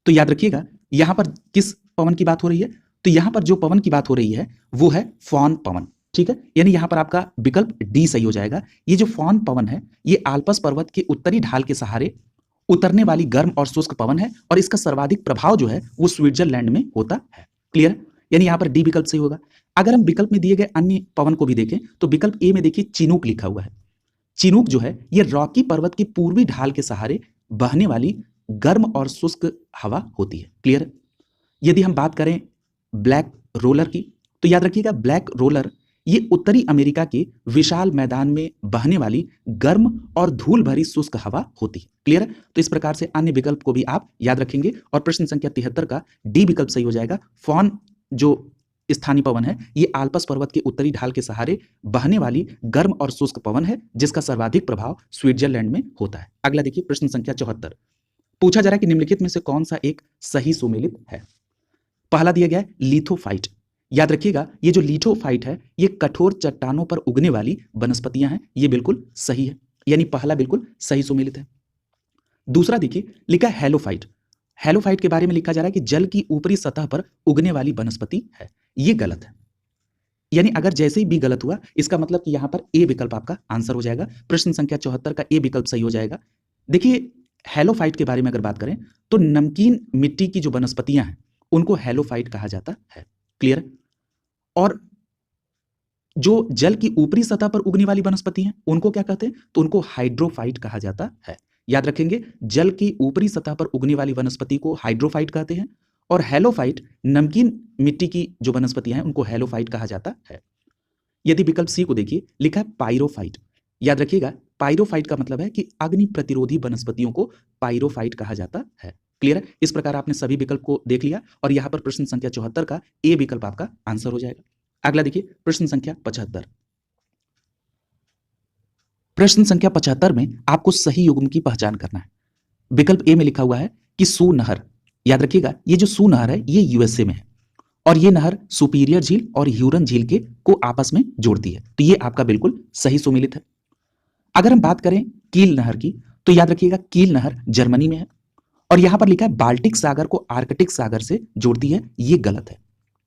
[SPEAKER 1] तो याद रखिएगा यहां पर किस पवन की बात हो रही है? तो यहां पर जो पवन की बात हो रही है वो है फॉन पवन। ठीक है? यानी यहां पर आपका विकल्प डी सही हो जाएगा। ये जो फॉन पवन है ये आल्पस पर्वत के उत्तरी ढाल के सहारे उतरने वाली गर्म और शुष्क पवन है और इसका सर्वाधिक प्रभाव जो है वो स्विट्जरलैंड में होता है। क्लियर? यानी यहां पर डी विकल्प सही होगा। अगर हम विकल्प में दिए गए अन्य पवन को भी देखें तो विकल्प ए में देखिए चिनूक लिखा हुआ है। चिनूक जो है ये रॉकी पर्वत की पूर्वी ढाल के सहारे बहने वाली गर्म और शुष्क हवा होती है। क्लियर? यदि हम बात करें ब्लैक रोलर की तो याद रखिएगा ब्लैक रोलर ये उत्तरी अमेरिका के विशाल मैदान में बहने वाली गर्म और धूल भरी शुष्क हवा होती है। क्लियर? तो इस प्रकार से अन्य विकल्प को भी आप याद रखेंगे और प्रश्न संख्या 73 का डी विकल्प सही हो जाएगा। फॉन जो स्थानीय पवन है ये आल्पस पर्वत के उत्तरी ढाल के सहारे बहने वाली गर्म और शुष्क पवन है जिसका सर्वाधिक प्रभाव स्विट्जरलैंड में होता है। अगला देखिए प्रश्न संख्या 74। पूछा जा रहा है कि निम्नलिखित में से कौन सा एक सही सुमेलित है। पहला दिया गया है लिथोफाइट। याद रखिएगा ये जो लिथोफाइट है ये कठोर चट्टानों पर उगने वाली वनस्पतियां हैं। ये बिल्कुल सही है, यानी पहला बिल्कुल सही सुमेलित है। दूसरा देखिए लिखा है हेलोफाइट। हेलोफाइट के बारे में लिखा जा रहा है कि जल की ऊपरी सतह पर उगने वाली वनस्पति है। ये गलत है, यानी अगर जैसे ही बी गलत हुआ इसका मतलब कि यहां पर ए विकल्प आपका आंसर हो जाएगा। प्रश्न संख्या 74 का ए विकल्प सही हो जाएगा। देखिए हेलोफाइट के बारे में अगर बात करें तो नमकीन मिट्टी की जो वनस्पतियां हैं उनको हेलोफाइट कहा जाता है। क्लियर? और जो जल की ऊपरी सतह पर उगने वाली वनस्पति हैं उनको क्या कहते हैं? तो उनको हाइड्रोफाइट कहा जाता है। याद रखेंगे, जल की ऊपरी सतह पर उगने वाली वनस्पति को हाइड्रोफाइट कहते हैं और हैलोफाइट, नमकीन मिट्टी की जो वनस्पतियां हैं उनको हैलोफाइट कहा जाता है। यदि विकल्प सी को देखिए, लिखा है पाइरोफाइट। याद रखिएगा, पाइरोफाइट का मतलब है कि अग्नि प्रतिरोधी वनस्पतियों को पाइरोफाइट कहा जाता है। क्लियर है? इस प्रकार आपने सभी विकल्प को देख लिया और यहां पर प्रश्न संख्या 74 का ए विकल्प आपका आंसर हो जाएगा। अगला देखिए, प्रश्न संख्या 75। प्रश्न संख्या 75 में आपको सही युग्म की पहचान करना है। विकल्प ए में लिखा हुआ है कि सू नहर। याद रखिएगा, ये जो सू नहर है ये यूएसए में है और ये नहर सुपीरियर झील और ह्यूरन झील के को आपस में जोड़ती है, तो ये आपका बिल्कुल सही सुमेलित है। अगर हम बात करें कील नहर की, तो याद रखिएगा कील नहर जर्मनी में है और यहां पर लिखा है बाल्टिक सागर को आर्कटिक सागर से जोड़ती है, ये गलत है।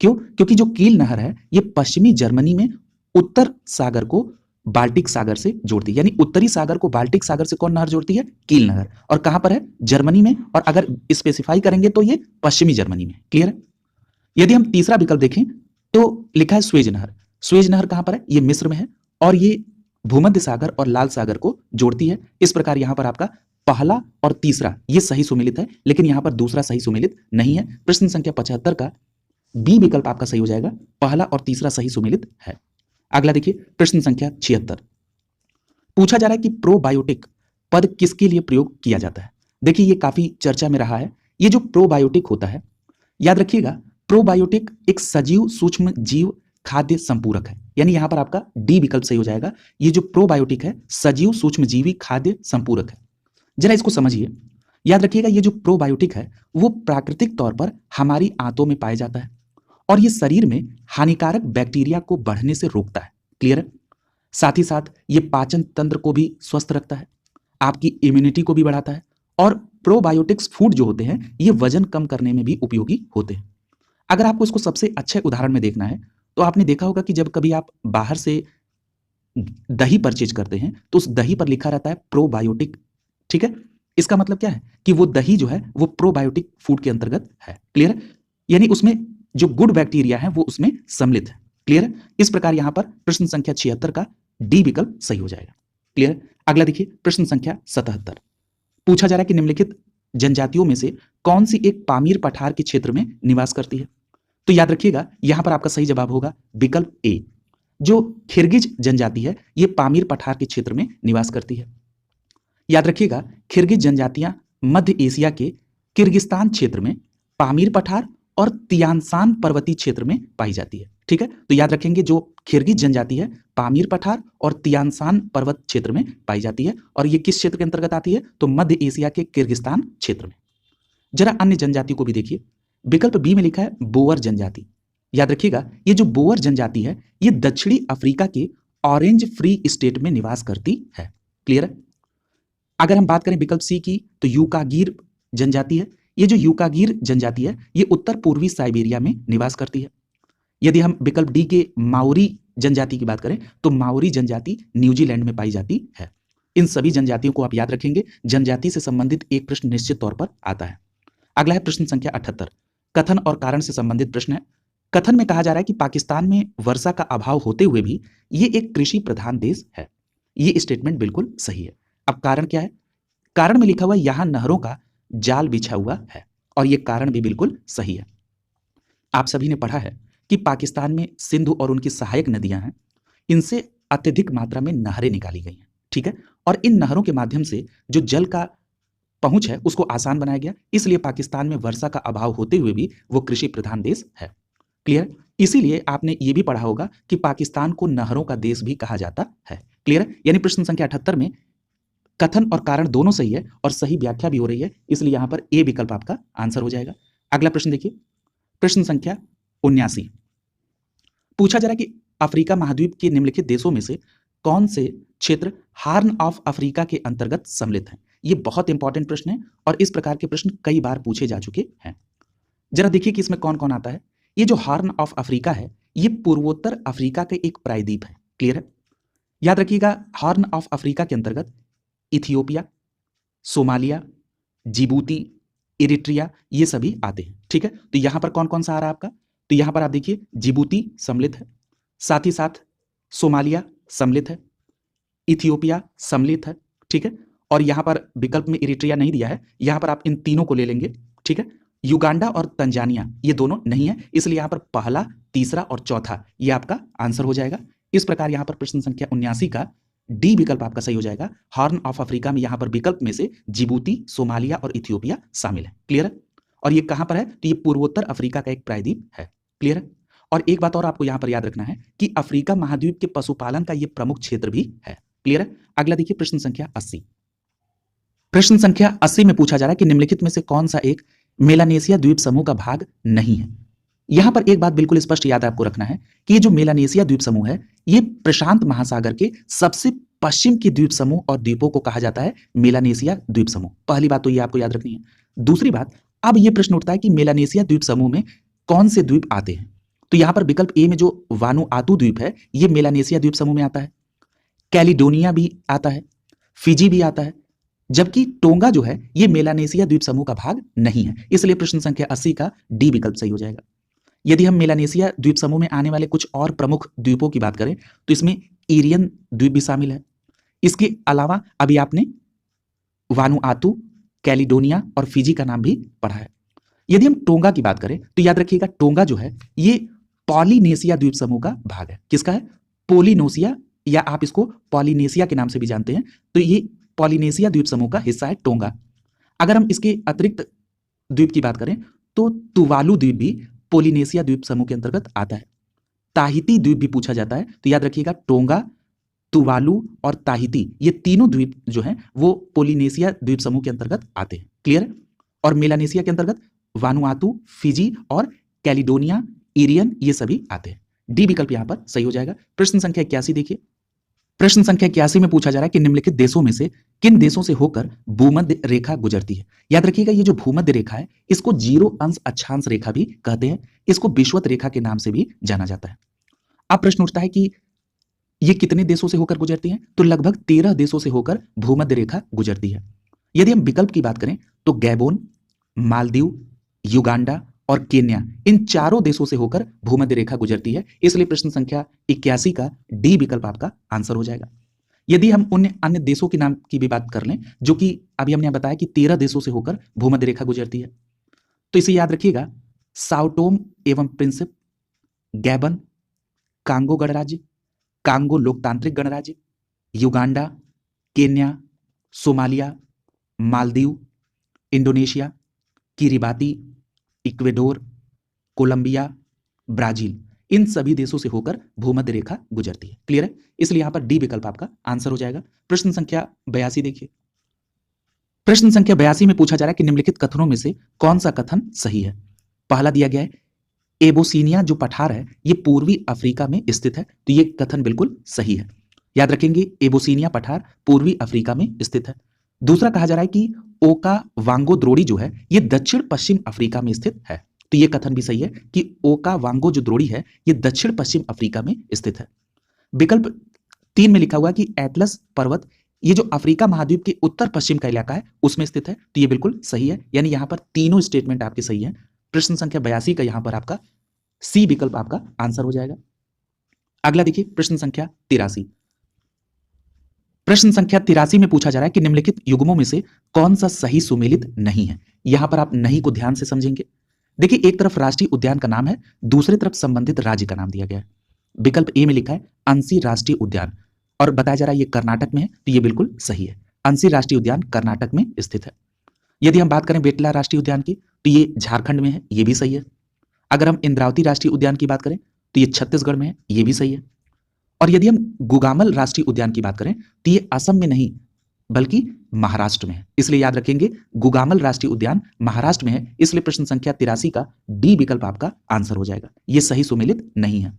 [SPEAKER 1] क्यों? क्योंकि जो कील नहर है ये पश्चिमी जर्मनी में उत्तर सागर को बाल्टिक सागर से जोड़ती है, यानी उत्तरी सागर को बाल्टिक सागर से कौन नहर जोड़ती है? कील नहर। और कहां पर है? जर्मनी में। और अगर स्पेसिफाई करेंगे तो ये पश्चिमी जर्मनी में। क्लियर है? यदि हम तीसरा विकल्प देखें तो लिखा है स्वेज नहर। स्वेज नहर कहां पर है? ये मिस्र में है और ये भूमध्य सागर और लाल सागर को जोड़ती है। इस प्रकार यहां पर आपका पहला और तीसरा ये सही सुमेलित है, लेकिन यहां पर दूसरा सही सुमेलित नहीं है। प्रश्न संख्या 75 का बी विकल्प आपका सही हो जाएगा, पहला और तीसरा सही सुमेलित है। अगला देखिए, प्रश्न संख्या 76। पूछा जा रहा है कि प्रोबायोटिक पद किसके लिए प्रयोग किया जाता है। देखिए, ये काफी चर्चा में रहा है। ये जो प्रोबायोटिक होता है, याद रखिएगा, प्रोबायोटिक एक सजीव सूक्ष्म जीव खाद्य संपूरक है, यानी यहां पर आपका डी विकल्प सही हो जाएगा। ये जो प्रोबायोटिक है सजीव सूक्ष्मजीवी खाद्य संपूरक है। जरा इसको समझिए। याद रखिएगा, ये जो प्रोबायोटिक है वो प्राकृतिक तौर पर हमारी आंतों में पाया जाता है और ये शरीर में हानिकारक बैक्टीरिया को बढ़ने से रोकता है। क्लियर है? साथ ही साथ ये पाचन तंत्र को भी स्वस्थ रखता है, आपकी इम्यूनिटी को भी बढ़ाता है और प्रोबायोटिक्स फूड जो होते हैं ये वजन कम करने में भी उपयोगी होते हैं। अगर आपको इसको सबसे अच्छे उदाहरण में देखना है तो आपने देखा होगा कि जब कभी आप बाहर से दही परचेज करते हैं तो उस दही पर लिखा रहता है प्रोबायोटिक। ठीक है? इसका मतलब क्या है कि वो दही जो है वो प्रोबायोटिक फूड के अंतर्गत है। क्लियर है? यानी उसमें जो गुड बैक्टीरिया है वो उसमें सम्मिलित है। क्लियर है? इस प्रकार यहां पर प्रश्न संख्या 76 का डी विकल्प सही हो जाएगा। क्लियर है? अगला देखिए, प्रश्न संख्या 77। पूछा जा रहा है कि निम्नलिखित जनजातियों में से कौन सी एक पामीर पठार के क्षेत्र में निवास करती है। तो याद रखिएगा, यहां पर आपका सही जवाब होगा विकल्प ए। जो खिरगिज जनजाति है ये पामीर पठार के क्षेत्र में निवास करती है। याद रखिएगा, खिरगिज जनजातियां मध्य एशिया के किर्गिस्तान क्षेत्र में पामीर पठार और तियानसान पर्वतीय क्षेत्र में पाई जाती है। ठीक है? तो याद रखेंगे, जो खिरगिज जनजाति है पामीर पठार और तियानसान पर्वत क्षेत्र में पाई जाती है और ये किस क्षेत्र के अंतर्गत आती है? तो मध्य एशिया के किर्गिस्तान क्षेत्र में। जरा अन्य जनजातियों को भी देखिए। विकल्प बी में लिखा है बोअर जनजाति। याद रखिएगा, ये जो बोअर जनजाति है ये दक्षिणी अफ्रीका के ऑरेंज फ्री स्टेट में निवास करती है। क्लियर है? अगर हम बात करें विकल्प सी की तो यूकागीर जनजाति है। ये जो यूकागीर जनजाति है ये उत्तर पूर्वी साइबेरिया में निवास करती है। यदि हम विकल्प डी के माओरी जनजाति की बात करें तो माओरी जनजाति न्यूजीलैंड में पाई जाती है। इन सभी जनजातियों को आप याद रखेंगे, जनजाति से संबंधित एक प्रश्न निश्चित तौर पर आता है। अगला है प्रश्न संख्या 78। कथन और कारण से संबंधित प्रश्न है। कथन में कहा जा रहा है कि पाकिस्तान में वर्षा का अभाव होते हुए भी ये एक कृषि प्रधान देश है। ये स्टेटमेंट बिल्कुल सही है। अब कारण क्या है? कारण में लिखा हुआ यहां नहरों का जाल बिछा हुआ है और यह कारण भी बिल्कुल सही है। आप सभी ने पढ़ा है कि पाकिस्तान में सिंधु और उनकी सहायक नदियां हैं, इनसे अत्यधिक मात्रा में नहरें निकाली गई हैं। ठीक है? और इन नहरों के माध्यम से जो जल का पहुंच है उसको आसान बनाया गया, इसलिए पाकिस्तान में वर्षा का अभाव होते हुए भी वो कृषि प्रधान देश है। क्लियर? इसीलिए आपने ये भी पढ़ा होगा कि पाकिस्तान को नहरों का देश भी कहा जाता है। क्लियर? यानी प्रश्न संख्या 78 में कथन और कारण दोनों सही है और सही व्याख्या भी हो रही है, इसलिए यहां पर ए विकल्प आपका आंसर हो जाएगा। अगला प्रश्न देखिए, प्रश्न संख्या 79। पूछा जा रहा है कि अफ्रीका महाद्वीप के निम्नलिखित देशों में से कौन से क्षेत्र हार्न ऑफ अफ्रीका के अंतर्गत सम्मिलित हैं। ये बहुत इंपॉर्टेंट प्रश्न है और इस प्रकार के प्रश्न कई बार पूछे जा चुके हैं। जरा देखिए कि इसमें कौन कौन आता है। ये जो हार्न ऑफ अफ्रीका है ये पूर्वोत्तर अफ्रीका का एक प्रायद्वीप है। क्लियर है? याद रखिएगा, हार्न ऑफ अफ्रीका के अंतर्गत इथियोपिया, सोमालिया, जिबूती, इरिट्रिया ये सभी आते हैं। ठीक है? तो यहां पर कौन कौन सा आ रहा है आपका? तो यहां पर आप देखिए जिबूती सम्मिलित है, साथ ही साथ सोमालिया सम्मिलित है, इथियोपिया सम्मिलित है, ठीक है। और यहां पर विकल्प में इरिट्रिया नहीं दिया है, यहां पर आप इन तीनों को ले लेंगे, ठीक है। युगांडा और तंजानिया ये दोनों नहीं है, इसलिए यहां पर पहला, तीसरा और चौथा ये आपका आंसर हो जाएगा। इस प्रकार यहां पर प्रश्न संख्या 79 का डी विकल्प आपका सही हो जाएगा। हॉर्न ऑफ अफ्रीका में यहां पर विकल्प में से जिबूती, सोमालिया और इथियोपिया शामिल है। क्लियर है? और ये कहां पर है? तो ये पूर्वोत्तर अफ्रीका का एक प्रायद्वीप है। क्लियर है? और एक बात और आपको यहां पर याद रखना है कि अफ्रीका महाद्वीप के पशुपालन का ये प्रमुख क्षेत्र भी है। क्लियर है? अगला देखिए प्रश्न संख्या 80। प्रश्न संख्या 80 में पूछा जा रहा है कि निम्नलिखित में से कौन सा एक मेलानेशिया द्वीप समूह का भाग नहीं है। यहां पर एक बात बिल्कुल स्पष्ट याद आपको रखना है कि ये जो मेलानेशिया द्वीप समूह है, ये प्रशांत महासागर के सबसे पश्चिम के द्वीप समूह और द्वीपों को कहा जाता है मेलानेशिया द्वीप समूह। पहली बात तो ये आपको याद रखनी है। दूसरी बात, अब ये प्रश्न उठता है कि मेलानेशिया द्वीप समूह में कौन से द्वीप आते हैं। तो यहां पर विकल्प ए में जो वानुआतू द्वीप है, ये मेलानेशिया द्वीप समूह में आता है। कैलिडोनिया भी आता है, फिजी भी आता है, जबकि टोंगा जो है ये मेलानेशिया द्वीप समूह का भाग नहीं है। इसलिए प्रश्न संख्या 80 का डी विकल्प सही हो जाएगा। यदि हम मेलानेशिया द्वीप समूह में आने वाले कुछ और प्रमुख द्वीपों की बात करें तो इसमें इरियन द्वीप भी शामिल है। इसके अलावा अभी आपने वानुआतू, कैलिडोनिया और फिजी का नाम भी पढ़ा है। यदि हम टोंगा की बात करें तो याद रखिएगा टोंगा जो है ये पॉलिनेशिया द्वीप समूह का भाग है। किसका है? पोलिनोसिया, या आप इसको पॉलिनेशिया के नाम से भी जानते हैं। तो ये पॉलिनेशिया द्वीप समूह का हिस्सा है टोंगा। अगर हम इसके अतिरिक्त द्वीप की बात करें तो तुवालू द्वीप भी पोलिनेशिया द्वीप समूह के अंतर्गत आता है। ताहिती द्वीप भी पूछा जाता है। तो याद रखिएगा टोंगा, तुवालू और ताहिती ये तीनों द्वीप जो हैं वो पोलिनेशिया द्वीप समूह के अंतर्गत आते हैं। क्लियर है? और मेलानेशिया के अंतर्गत वानुआतू, फिजी और कैलिडोनिया, इरियन ये सभी आते हैं। डी विकल्प यहां पर सही हो जाएगा। प्रश्न संख्या 81 देखिए। प्रश्न संख्या 81 में पूछा जा रहा है कि निम्नलिखित देशों में से किन देशों से होकर भूमध्य रेखा गुजरती है। याद रखिएगा ये जो भूमध्य रेखा है इसको 0 अंश अक्षांश रेखा भी कहते हैं। इसको विषुवत रेखा के नाम से भी जाना जाता है। अब प्रश्न उठता है कि ये कितने देशों से होकर गुजरती है। तो लगभग 13 देशों से होकर भूमध्य रेखा गुजरती है। यदि हम विकल्प की बात करें तो गैबोन, मालदीव, युगांडा और केन्या इन चारों देशों से होकर भूमध्य रेखा गुजरती है। इसलिए प्रश्न संख्या 81 का डी विकल्प आपका आंसर हो जाएगा। यदि हम उन अन्य देशों के नाम की भी बात कर लें जो कि अभी हमने बताया कि 13 देशों से होकर भूमध्य रेखा गुजरती है, तो इसे याद रखिएगा साओटोम एवं प्रिंसिप, गैबन, कांगो गणराज्य, कांगो लोकतांत्रिक गणराज्य, Uganda, Kenya, Somalia, Maldives, Indonesia, Kiribati, Ecuador, Colombia, Brazil इन सभी देशों से होकर भूमध्य रेखा गुजरती है। क्लियर है? इसलिए यहां पर डी विकल्प आपका आंसर हो जाएगा। प्रश्न संख्या 82 देखिए। प्रश्न संख्या 82 में पूछा जा रहा है कि निम्नलिखित कथनों में से कौन सा कथन सही है। पहला दिया गया है एबोसिनिया जो पठार है ये पूर्वी अफ्रीका में स्थित है। तो ये कथन बिल्कुल सही है। याद रखेंगे एबोसिनिया पठार पूर्वी अफ्रीका में स्थित है। दूसरा कहा जा रहा है कि ओका वांगो द्रोड़ी जो है ये दक्षिण पश्चिम अफ्रीका में स्थित है। तो ये कथन भी सही है कि ओका वांगो जो द्रोड़ी है ये दक्षिण पश्चिम अफ्रीका में स्थित है। विकल्प 3 में लिखा हुआ कि एटलस पर्वत ये जो अफ्रीका महाद्वीप के उत्तर पश्चिम का इलाका है उसमें स्थित है। तो ये बिल्कुल सही है। यानी यहां पर तीनों स्टेटमेंट आपके सही है। प्रश्न संख्या 82 का यहां पर आपका सी विकल्प आपका आंसर हो जाएगा। अगला देखिए प्रश्न संख्या 83। प्रश्न संख्या 83 में पूछा जा रहा है कि निम्नलिखित युग्मों में से कौन सा सही सुमेलित नहीं है। यहां पर आप नहीं को ध्यान से समझेंगे। देखिए एक तरफ राष्ट्रीय उद्यान का नाम है, दूसरी तरफ संबंधित राज्य का नाम दिया गया है। विकल्प ए में लिखा है अंसी राष्ट्रीय उद्यान और बताया जा रहा है ये कर्नाटक में है। तो ये बिल्कुल सही है। अंसी राष्ट्रीय उद्यान कर्नाटक में स्थित है। यदि हम बात करें बेटला राष्ट्रीय उद्यान की तो ये झारखंड में है। ये भी सही है। अगर हम इंद्रावती राष्ट्रीय उद्यान की बात करें तो ये छत्तीसगढ़ में है। ये भी सही है। और यदि हम गुगामल राष्ट्रीय उद्यान की बात करें तो ये असम में नहीं बल्कि महाराष्ट्र में है। इसलिए याद रखेंगे गुगामल राष्ट्रीय उद्यान महाराष्ट्र में है। इसलिए प्रश्न संख्या 83 का डी विकल्प आपका आंसर हो जाएगा। ये सही सुमेलित नहीं है।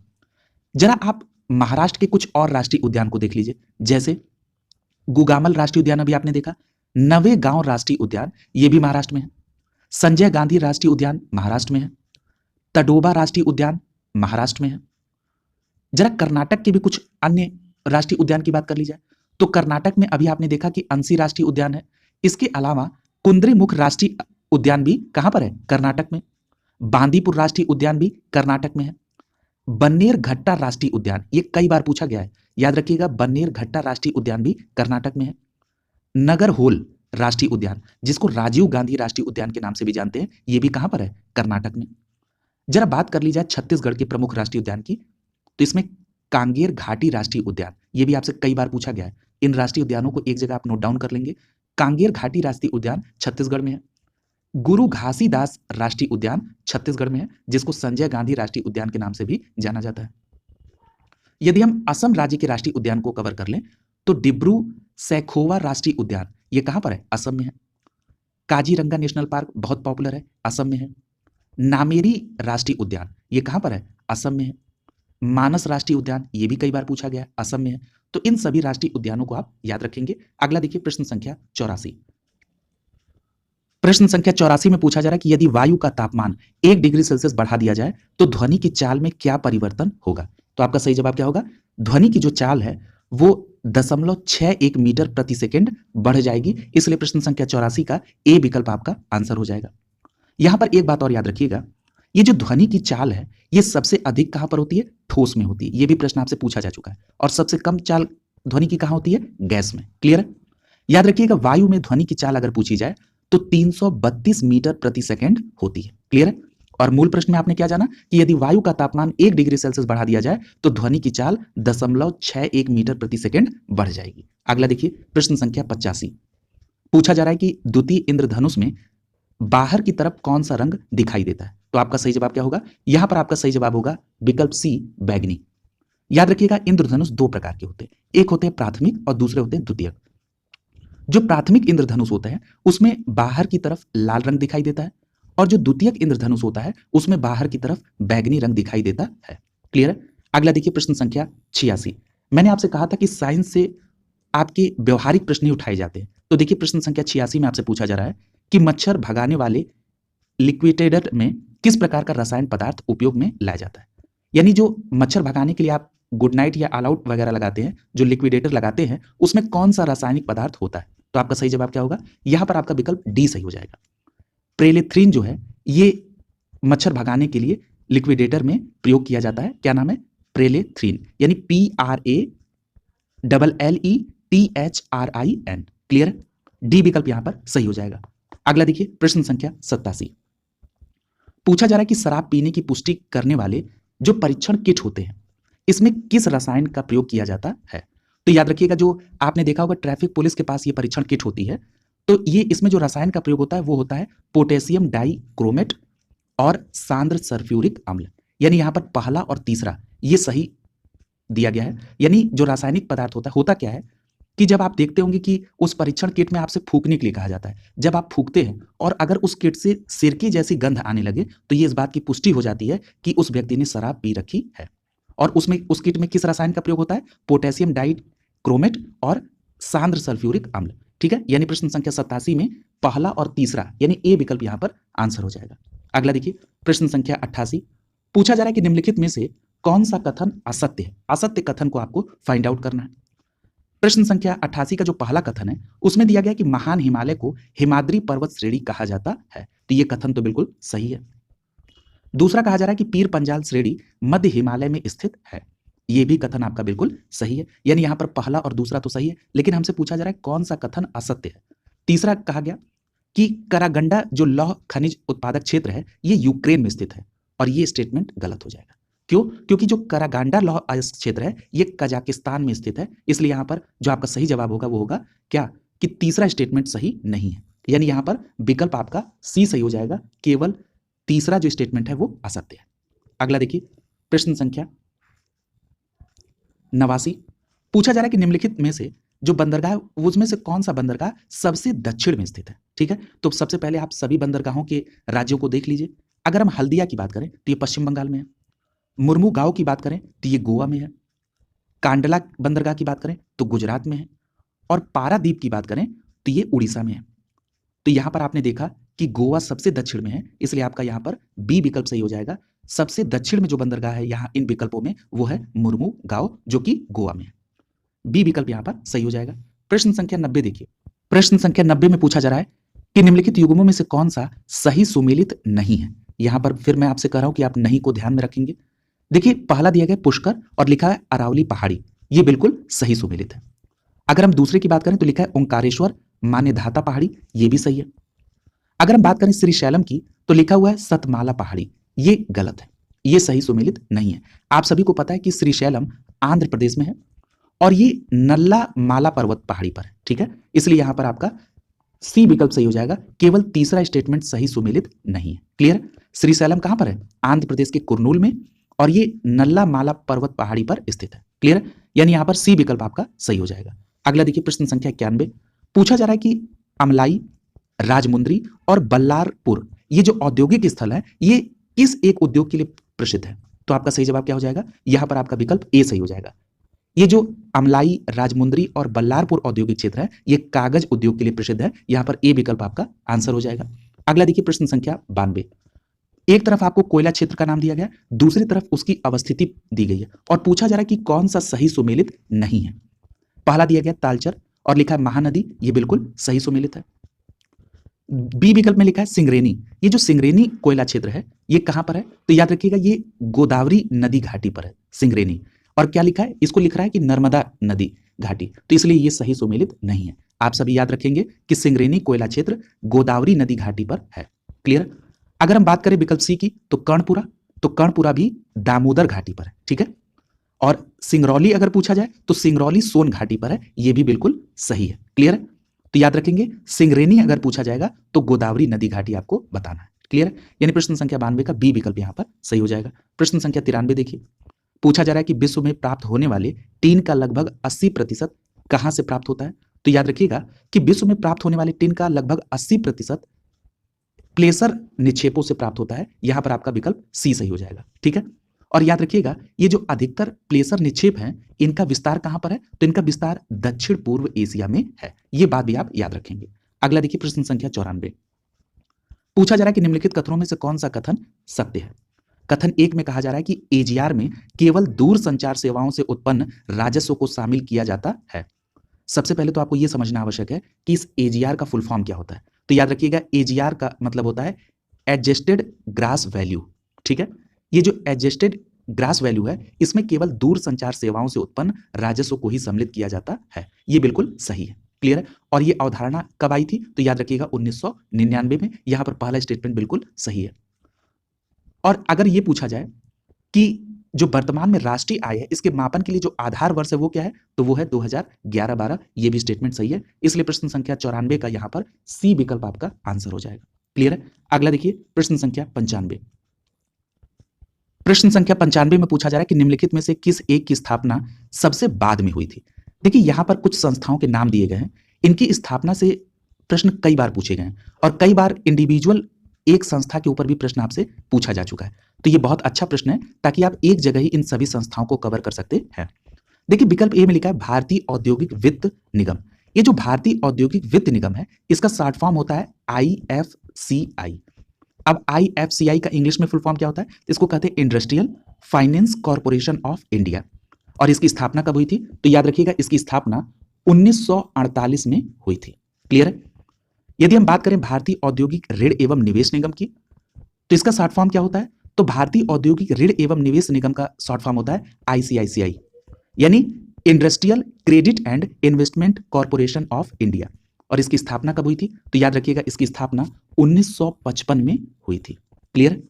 [SPEAKER 1] जरा आप महाराष्ट्र के कुछ और राष्ट्रीय उद्यान को देख लीजिए। जैसे गुगामल राष्ट्रीय उद्यान अभी आपने देखा, नवेगांव राष्ट्रीय उद्यान ये भी महाराष्ट्र में है, संजय गांधी राष्ट्रीय उद्यान महाराष्ट्र में है, तडोबा राष्ट्रीय उद्यान महाराष्ट्र में है। जरा कर्नाटक के भी कुछ अन्य राष्ट्रीय उद्यान की बात कर ली जाए तो कर्नाटक में अभी आपने देखा कि अंसी राष्ट्रीय उद्यान है। इसके अलावा कुंद्रेमुख राष्ट्रीय उद्यान भी कहां पर है? कर्नाटक में। बांदीपुर राष्ट्रीय उद्यान भी कर्नाटक में है। बन्नेर घट्टा राष्ट्रीय उद्यान, ये कई बार पूछा गया है, याद रखिएगा बन्नेर घट्टा राष्ट्रीय उद्यान भी कर्नाटक में है। नगरहोल राष्ट्रीय उद्यान, जिसको राजीव गांधी राष्ट्रीय उद्यान के नाम से भी जानते हैं, ये भी कहां पर है? कर्नाटक में। जरा बात कर ली जाए छत्तीसगढ़ के प्रमुख राष्ट्रीय उद्यान की, तो इसमें कांगेर घाटी राष्ट्रीय उद्यान, ये भी आपसे कई बार पूछा गया है। इन राष्ट्रीय उद्यानों को एक जगह आप नोट डाउन कर लेंगे। कांगेर घाटी राष्ट्रीय उद्यान छत्तीसगढ़ में है। गुरु घासीदास राष्ट्रीय उद्यान छत्तीसगढ़ में है, जिसको संजय गांधी राष्ट्रीय उद्यान के नाम से भी जाना जाता है। यदि हम असम राज्य के राष्ट्रीय उद्यान को कवर कर लें, तो डिब्रू सैखोवा राष्ट्रीय उद्यान, ये कहां पर है? असम में है। काजीरंगा नेशनल पार्क बहुत पॉपुलर है, असम में है। नामेरी राष्ट्रीय उद्यान, ये कहां पर है? असम में है। मानस राष्ट्रीय उद्यान, ये भी कई बार पूछा गया है, असम में है। तो इन सभी राष्ट्रीय उद्यानों को आप याद रखेंगे। अगला देखिए प्रश्न संख्या 84। प्रश्न संख्या 84 में पूछा जा रहा है कि यदि वायु का तापमान 1 डिग्री सेल्सियस बढ़ा दिया जाए तो ध्वनि की चाल में क्या परिवर्तन होगा? तो आपका सही जवाब क्या होगा? ध्वनि की जो चाल है वो 0.61 मीटर प्रति सेकंड बढ़ जाएगी, इसलिए प्रश्न संख्या 84 का ए विकल्प आपका आंसर हो जाएगा। यहां पर एक बात और याद रखिएगा, ये जो ध्वनि की चाल है ये सबसे अधिक कहां पर होती है? ठोस में होती है। ये भी प्रश्न आपसे पूछा जा चुका है। और सबसे कम चाल ध्वनि की कहां होती है? गैस में। क्लियर है? याद रखिएगा वायु में ध्वनि की चाल अगर पूछी जाए तो 332 मीटर प्रति सेकंड होती है। क्लियर है? और मूल प्रश्न में आपने क्या जाना कि यदि वायु का तापमान 1 डिग्री सेल्सियस बढ़ा दिया जाए तो ध्वनि की चाल 0.61 मीटर प्रति सेकंड बढ़ जाएगी। अगला देखिए प्रश्न संख्या 85। पूछा जा रहा है कि द्वितीय इंद्रधनुष में बाहर की तरफ कौन सा रंग दिखाई देता है? तो आपका सही जवाब क्या होगा? यहां पर आपका सही जवाब होगा विकल्प सी, बैगनी। याद रखिएगा इंद्रधनुष दो प्रकार के होते हैं, एक होते हैं प्राथमिक और दूसरे होते हैं द्वितीयक। जो प्राथमिक इंद्रधनुष होता है उसमें बाहर की तरफ लाल रंग दिखाई देता है, और जो द्वितीयक इंद्रधनुष होता है उसमें बाहर की तरफ बैगनी रंग दिखाई देता है। क्लियर है? अगला देखिए प्रश्न संख्या 86। मैंने आपसे कहा था कि साइंस से आपके व्यवहारिक प्रश्न ही उठाए जाते हैं। तो देखिए प्रश्न संख्या 86 में आपसे पूछा जा रहा है कि मच्छर भगाने वाले लिक्विडेटर में किस प्रकार का रसायन पदार्थ उपयोग में लाया जाता है? यानी जो मच्छर भगाने के लिए आप गुड नाइट या ऑल आउट वगैरह लगाते हैं, जो लिक्विडेटर लगाते हैं, उसमें कौन सा रासायनिक पदार्थ होता है? तो आपका सही जवाब क्या होगा? यहां पर आपका विकल्प डी सही हो जाएगा। प्रेलेथ्रिन जो है ये मच्छर भगाने के लिए लिक्विडेटर में प्रयोग किया जाता है। क्या नाम है? प्रेलेथ्रिन, यानी PRALLETHRIN। क्लियर? डी विकल्प यहां पर सही हो जाएगा। अगला देखिए प्रश्न संख्या 87। पूछा जा रहा है कि शराब पीने की पुष्टि करने वाले जो परीक्षण किट होते हैं इसमें किस रसायन का प्रयोग किया जाता है? तो याद रखिएगा जो आपने देखा होगा ट्रैफिक पुलिस के पास ये परीक्षण किट होती है, तो ये इसमें जो रसायन का प्रयोग होता है वो होता है पोटेशियम डाइक्रोमेट और सांद्र सल्फ्यूरिक अम्ल। यानी यहां पर पहला और तीसरा ये सही दिया गया है। यानी जो रासायनिक पदार्थ होता क्या है कि जब आप देखते होंगे कि उस परीक्षण किट में आपसे फूकने के लिए कहा जाता है, जब आप फूकते हैं और अगर उस किट से सिरकी जैसी गंध आने लगे तो ये इस बात की पुष्टि हो जाती है कि उस व्यक्ति ने शराब पी रखी है। और उसमें उस किट में किस रसायन का प्रयोग होता है? पोटेशियम डाइक्रोमेट और सांद्र सल्फ्यूरिक अम्ल। ठीक है? यानी प्रश्न संख्या 87 में पहला और तीसरा यानी ए विकल्प यहां पर आंसर हो जाएगा। अगला देखिए प्रश्न संख्या 88। पूछा जा रहा है कि निम्नलिखित में से कौन सा कथन असत्य है? असत्य कथन को आपको फाइंड आउट करना है। प्रश्न संख्या 88 का जो पहला कथन है उसमें दिया गया कि महान हिमालय को हिमाद्री पर्वत श्रेणी कहा जाता है। तो यह कथन तो बिल्कुल सही है। दूसरा कहा जा रहा है कि पीर पंजाल श्रेणी मध्य हिमालय में स्थित है। यह भी कथन आपका बिल्कुल सही है। यानी यहां पर पहला और दूसरा तो सही है, लेकिन हमसे पूछा जा रहा है कौन सा कथन असत्य है। तीसरा कहा गया कि करागंडा जो लौह खनिज उत्पादक क्षेत्र है ये यूक्रेन में स्थित है, और ये स्टेटमेंट गलत हो जाएगा। क्यों? क्योंकि जो करागांडा लौह अयस्क क्षेत्र है ये कजाकिस्तान में स्थित है, इसलिए यहां पर जो आपका सही जवाब होगा वो होगा क्या कि तीसरा स्टेटमेंट सही नहीं है। यानी यहां पर विकल्प आपका सी सही हो जाएगा, केवल तीसरा जो स्टेटमेंट है वो असत्य है। अगला देखिए प्रश्न संख्या 89। पूछा जा रहा है कि निम्नलिखित में से जो बंदरगाह है उसमें से कौन सा बंदरगाह सबसे दक्षिण में स्थित है? ठीक है, तो सबसे पहले आप सभी बंदरगाहों के राज्यों को देख लीजिए। अगर हम हल्दिया की बात करें तो ये पश्चिम बंगाल में है। मुर्मू गांव की बात करें तो ये गोवा में है। कांडला बंदरगाह की बात करें तो गुजरात में है। और पारादीप की बात करें तो ये उड़ीसा में है। तो यहां पर आपने देखा कि गोवा सबसे दक्षिण में है, इसलिए आपका यहां पर बी विकल्प सही हो जाएगा। सबसे दक्षिण में जो बंदरगाह है यहां इन विकल्पों में वो है मुर्मू गांव जो कि गोवा में है। बी विकल्प यहां पर सही हो जाएगा। प्रश्न संख्या 90 देखिए। प्रश्न संख्या 90 में पूछा जा रहा है कि निम्नलिखित युग्मों में से कौन सा सही सुमेलित नहीं है। यहां पर फिर मैं आपसे कह रहा हूं कि आप नहीं को ध्यान में रखेंगे। देखिए पहला दिया गया पुष्कर और लिखा है अरावली पहाड़ी, ये बिल्कुल सही सुमेलित है। अगर हम दूसरे की बात करें तो लिखा है ओंकारेश्वर मान्यधाता पहाड़ी, ये भी सही है। अगर हम बात करें श्रीशैलम की तो लिखा हुआ है सतमाला पहाड़ी, ये गलत है, ये सही सुमेलित नहीं है। आप सभी को पता है कि श्रीशैलम आंध्र प्रदेश में है और ये नल्ला माला पर्वत पहाड़ी पर है, ठीक है। इसलिए यहां पर आपका सी विकल्प सही हो जाएगा, केवल तीसरा स्टेटमेंट सही सुमेलित नहीं है। क्लियर? श्रीशैलम कहां पर है? आंध्र प्रदेश के कुरनूल में, और ये नल्ला माला पर्वत पहाड़ी पर स्थित है। क्लियर? यानी यहां पर सी विकल्प आपका सही हो जाएगा। अगला देखिए प्रश्न संख्या 91, पूछा जा रहा है कि अमलाई, राजमुंद्री और बल्लारपुर ये जो औद्योगिक स्थल है ये किस एक उद्योग के लिए प्रसिद्ध है? तो आपका सही जवाब क्या हो जाएगा? यहां पर आपका विकल्प ए सही हो जाएगा। ये जो अमलाई, राजमुंद्री और बल्लारपुर औद्योगिक क्षेत्र है ये कागज उद्योग के लिए प्रसिद्ध है। यहां पर ए विकल्प आपका आंसर हो जाएगा। अगला देखिए प्रश्न संख्या 92, एक तरफ आपको कोयला क्षेत्र का नाम दिया गया, दूसरी तरफ उसकी अवस्थिति दी गई है और पूछा जा रहा है कि कौन सा सही सुमेलित नहीं है। पहला दिया गया तालचर और लिखा है महानदी, ये बिल्कुल सही सुमेलित है। बी विकल्प में लिखा है सिंगरेनी, ये जो सिंगरेनी कोयला क्षेत्र है ये कहां पर है? तो याद रखिएगा ये गोदावरी नदी घाटी पर है सिंगरेनी। और क्या लिखा है? इसको लिख रहा है कि नर्मदा नदी घाटी, तो इसलिए ये सही सुमेलित नहीं है। आप सभी याद रखेंगे कि सिंगरेनी कोयला क्षेत्र गोदावरी नदी घाटी पर है। क्लियर? अगर हम बात करें विकल्प सी की तो कर्णपुरा भी दामोदर घाटी पर है, ठीक है। और सिंगरौली अगर पूछा जाए तो सिंगरौली सोन घाटी पर है, यह भी बिल्कुल सही है। क्लियर है? तो याद रखेंगे सिंगरेनी अगर पूछा जाएगा तो गोदावरी नदी घाटी आपको बताना है। क्लियर है? यानी प्रश्न संख्या 92 का बी विकल्प यहां पर सही हो जाएगा। प्रश्न संख्या 93 देखिए, पूछा जा रहा है कि विश्व में प्राप्त होने वाले टीन का लगभग 80% कहां से प्राप्त होता है? तो याद रखिएगा कि विश्व में प्राप्त होने वाले टीन का लगभग 80% प्लेसर निक्षेपों से प्राप्त होता है। यहां पर आपका विकल्प सी सही हो जाएगा, ठीक है। और याद रखिएगा ये जो अधिकतर प्लेसर निक्षेप हैं इनका विस्तार कहां पर है? तो इनका विस्तार दक्षिण पूर्व एशिया में है, ये बात भी आप याद रखेंगे। अगला देखिए प्रश्न संख्या 94, पूछा जा रहा है कि निम्नलिखित कथनों में से कौन सा कथन सत्य है? कथन एक में कहा जा रहा है कि एजीआर में केवल दूर संचार सेवाओं से उत्पन्न राजस्व को शामिल किया जाता है। सबसे पहले तो आपको यह समझना आवश्यक है कि इस एजीआर का फुल फॉर्म क्या होता है। तो याद रखिएगा एजीआर का मतलब होता है एडजस्टेड ग्रास वैल्यू, ठीक है। ये जो एडजस्टेड ग्रास वैल्यू है इसमें केवल दूर संचार सेवाओं से उत्पन्न राजस्व को ही सम्मिलित किया जाता है, ये बिल्कुल सही है। क्लियर है? और ये अवधारणा कब आई थी? तो याद रखिएगा 1999 में। यहां पर पहला स्टेटमेंट बिल्कुल सही है। और अगर ये पूछा जाए कि जो वर्तमान में राष्ट्रीय आय है इसके मापन के लिए जो आधार वर्ष है वो क्या है? तो वो है 2011-12, ये भी स्टेटमेंट सही है। इसलिए प्रश्न संख्या 94 का यहां पर सी विकल्प आपका आंसर हो जाएगा। क्लियर है? अगला देखिए प्रश्न संख्या 95, प्रश्न संख्या 95 में पूछा जा रहा है कि निम्नलिखित में से किस एक की स्थापना सबसे बाद में हुई थी? देखिए यहां पर कुछ संस्थाओं के नाम दिए गए हैं, इनकी स्थापना से प्रश्न कई बार पूछे गए हैं और कई बार इंडिविजुअल एक संस्था के ऊपर भी प्रश्न आपसे पूछा जा चुका है। तो ये बहुत अच्छा प्रश्न है ताकि आप एक जगह ही इन सभी संस्थाओं को कवर कर सकते हैं। देखिए विकल्प ए में लिखा है भारतीय औद्योगिक वित्त निगम। ये जो भारतीय औद्योगिक वित्त निगम है इसका शॉर्ट फॉर्म होता है IFCI। अब IFCI का इंग्लिश में फुल फॉर्म क्या होता है? इसको कहते हैं industrial finance corporation of India. और इसकी स्थापना कब हुई थी? तो याद रखिएगा इसकी स्थापना 1948 में हुई थी। क्लियर है? यदि हम बात करें भारतीय औद्योगिक ऋण एवं निवेश निगम की तो इसका शॉर्ट फॉर्म क्या होता है? तो भारतीय औद्योगिक ऋण एवं निवेश निगम का शॉर्ट फॉर्म होता है ICICI, यानी industrial credit and investment corporation of India. और इसकी स्थापना कब हुई थी? तो याद रखिएगा इसकी स्थापना 1955 में हुई थी। क्लियर?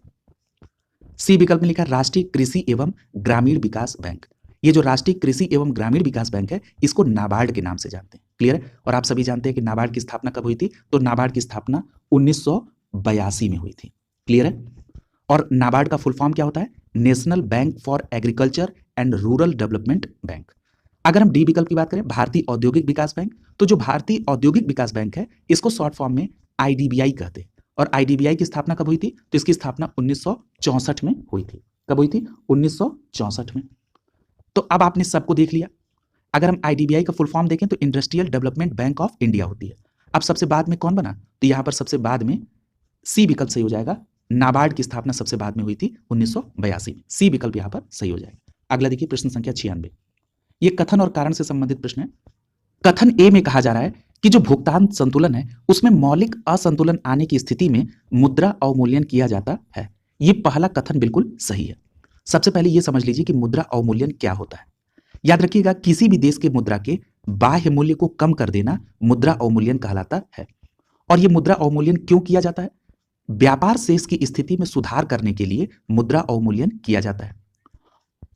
[SPEAKER 1] सी विकल्प में लिखा राष्ट्रीय कृषि एवं ग्रामीण विकास बैंक। ये जो राष्ट्रीय कृषि एवं ग्रामीण विकास बैंक है इसको नाबार्ड के नाम से जानते हैं। क्लियर है? और आप सभी जानते हैं कि नाबार्ड की स्थापना कब हुई थी? तो नाबार्ड की स्थापना 1982 में हुई थी। क्लियर है? और नाबार्ड का फुल फॉर्म क्या होता है? National bank for agriculture and rural development bank. अगर हम डी विकल्प की बात करें भारतीय औद्योगिक विकास बैंक, तो जो भारतीय औद्योगिक विकास बैंक है इसको शॉर्ट फॉर्म में IDBI कहते हैं। और IDBI की स्थापना कब हुई थी? तो इसकी स्थापना 1964 में हुई थी। कब हुई थी? 1964 में। तो अब आपने सबको देख लिया। अगर हम IDBI का फुल फॉर्म देखें तो industrial development bank of India होती है। अब सबसे बाद में कौन बना? तो यहां पर सबसे बाद में सी विकल्प सही हो जाएगा। नाबार्ड की स्थापना सबसे बाद में हुई थी 1982 में। सी विकल्प यहां पर सही हो जाएगा। अगला देखिए प्रश्न संख्या 96, ये कथन और कारण से संबंधित प्रश्न है। कथन ए में कहा जा रहा है कि जो भुगतान संतुलन है उसमें मौलिक असंतुलन आने की स्थिति में मुद्रा अवमूल्यन किया जाता है। यह पहला कथन बिल्कुल सही है। सबसे पहले ये समझ लीजिए कि मुद्रा अवमूल्यन क्या होता है। याद रखिएगा, किसी भी देश के मुद्रा के बाह्य मूल्य को कम कर देना मुद्रा अवमूल्यन कहलाता है। और ये मुद्रा अवमूल्यन क्यों किया जाता है? व्यापार शेष की स्थिति में सुधार करने के लिए मुद्रा अवमूल्यन किया जाता है।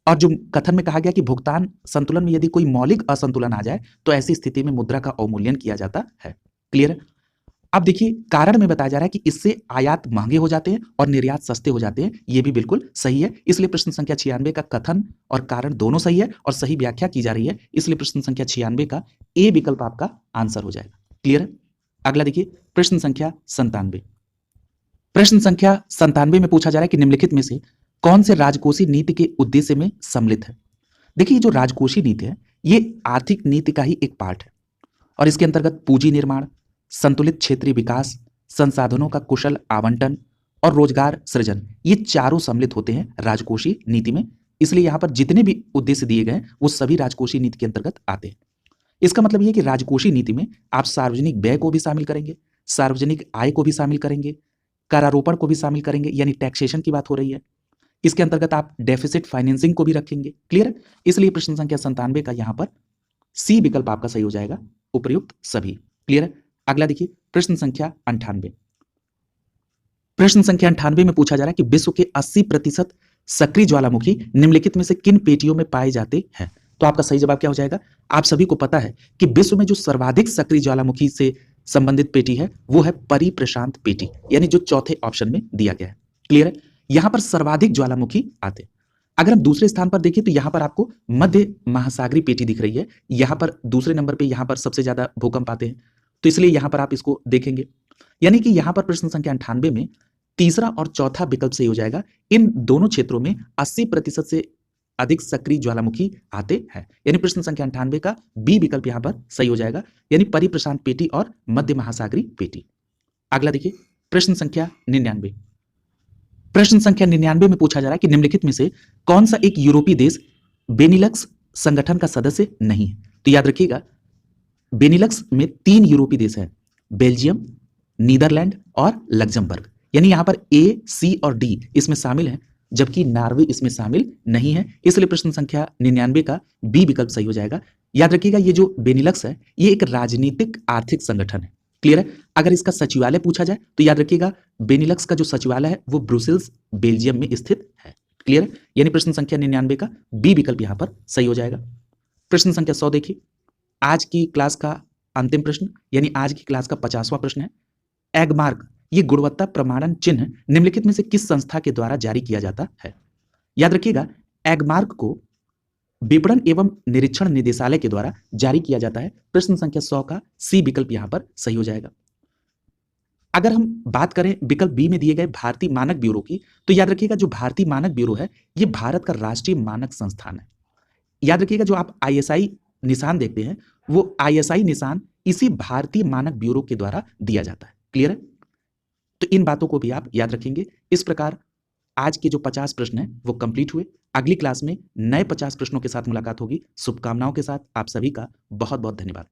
[SPEAKER 1] और जो कथन में कहा गया कि भुगतान संतुलन में यदि कोई मौलिक असंतुलन आ जाए तो ऐसी स्थिति में मुद्रा का अवमूल्यन किया जाता है। क्लियर है? अब देखिए, कारण में बताया जा रहा है कि इससे आयात महंगे हो जाते हैं और निर्यात सस्ते हो जाते हैं। ये भी बिल्कुल सही है। इसलिए प्रश्न संख्या 96 का कथन और कारण दोनों सही है और सही व्याख्या की जा रही है। इसलिए प्रश्न संख्या 96 का ए विकल्प आपका आंसर हो जाएगा। क्लियर है? अगला देखिए, प्रश्न संख्या 97। प्रश्न संख्या 97 में पूछा जा रहा है कि निम्नलिखित में से कौन से राजकोषीय नीति के उद्देश्य में सम्मिलित है। देखिए, जो राजकोषीय नीति है ये आर्थिक नीति का ही एक पार्ट है और इसके अंतर्गत पूंजी निर्माण, संतुलित क्षेत्रीय विकास, संसाधनों का कुशल आवंटन और रोजगार सृजन, ये चारों सम्मिलित होते हैं राजकोषीय नीति में। इसलिए यहां पर जितने भी उद्देश्य दिए गए वो सभी राजकोषीय नीति के अंतर्गत आते हैं। इसका मतलब यह कि राजकोषीय नीति में आप सार्वजनिक व्यय को भी शामिल करेंगे, सार्वजनिक आय को भी शामिल करेंगे, करारोपण को भी शामिल करेंगे, यानी टैक्सेशन की बात हो रही है। इसके अंतर्गत आप डेफिसिट फाइनेंसिंग को भी रखेंगे। क्लियर है? इसलिए प्रश्न संख्या 97 का यहां पर सी विकल्प आपका सही हो जाएगा, उपर्युक्त सभी। क्लियर है? अगला देखिए, प्रश्न संख्या 98। प्रश्न संख्या 98 में पूछा जा रहा है कि विश्व के 80% सक्रिय ज्वालामुखी निम्नलिखित में से किन पेटियों में पाए जाते हैं। तो आपका सही जवाब क्या हो जाएगा? आप सभी को पता है कि विश्व में जो सर्वाधिक सक्रिय ज्वालामुखी से संबंधित पेटी है वो है परिप्रशांत पेटी, यानी जो चौथे ऑप्शन में दिया गया है। क्लियर है? यहां पर सर्वाधिक ज्वालामुखी आते हैं। अगर हम दूसरे स्थान पर देखें तो यहां पर आपको मध्य महासागरीय पेटी दिख रही है। यहां पर दूसरे नंबर पे यहां पर सबसे ज्यादा भूकंप आते हैं, तो इसलिए यहां पर आप इसको देखेंगे। यानी कि यहां पर प्रश्न संख्या 98 में तीसरा और चौथा विकल्प सही हो जाएगा। इन दोनों क्षेत्रों में 80% से अधिक सक्रिय ज्वालामुखी आते हैं, यानी प्रश्न संख्या 98 का बी विकल्प यहां पर सही हो जाएगा, यानी परिप्रशांत पेटी और मध्य महासागरीय पेटी। अगला देखिए, प्रश्न संख्या 99। प्रश्न संख्या 99 में पूछा जा रहा है कि निम्नलिखित में से कौन सा एक यूरोपीय देश बेनिलक्स संगठन का सदस्य नहीं है। तो याद रखिएगा, बेनिलक्स में 3 यूरोपीय देश हैं, बेल्जियम, नीदरलैंड और लग्जमबर्ग। यानी यहां पर ए, सी और डी इसमें शामिल हैं, जबकि नॉर्वे इसमें शामिल नहीं है। इसलिए प्रश्न संख्या 99 का बी विकल्प सही हो जाएगा। याद रखिएगा, ये जो बेनिलक्स है ये एक राजनीतिक आर्थिक संगठन है। क्लियर है? अगर इसका सचिवालय पूछा जाए तो याद रखिएगा, बेनिलक्स का जो सचिवालय है वो ब्रुसेल्स बेल्जियम में स्थित है। क्लियर है? यानी प्रश्न संख्या 99 का बी विकल्प यहां पर सही हो जाएगा। प्रश्न संख्या 100 देखिए, आज की क्लास का अंतिम प्रश्न, यानी आज की क्लास का 50वां प्रश्न है। एगमार्क ये गुणवत्ता प्रमाणन चिन्ह निम्नलिखित में से किस संस्था के द्वारा जारी किया जाता है। याद रखिएगा, एगमार्क को विपणन एवं निरीक्षण निदेशालय के द्वारा जारी किया जाता है। प्रश्न संख्या 100 का सी विकल्प यहां पर सही हो जाएगा। अगर हम बात करें विकल्प बी में दिए गए भारतीय मानक ब्यूरो की, तो याद रखिएगा, जो भारतीय मानक ब्यूरो है ये भारत का राष्ट्रीय मानक संस्थान है। याद रखिएगा, जो आप ISI निशान देखते हैं वो ISI निशान इसी भारतीय मानक ब्यूरो के द्वारा दिया जाता है। क्लियर है? तो इन बातों को भी आप याद रखेंगे। इस प्रकार आज के जो 50 प्रश्न हैं वो कंप्लीट हुए। अगली क्लास में नए 50 प्रश्नों के साथ मुलाकात होगी। शुभकामनाओं के साथ आप सभी का बहुत बहुत धन्यवाद।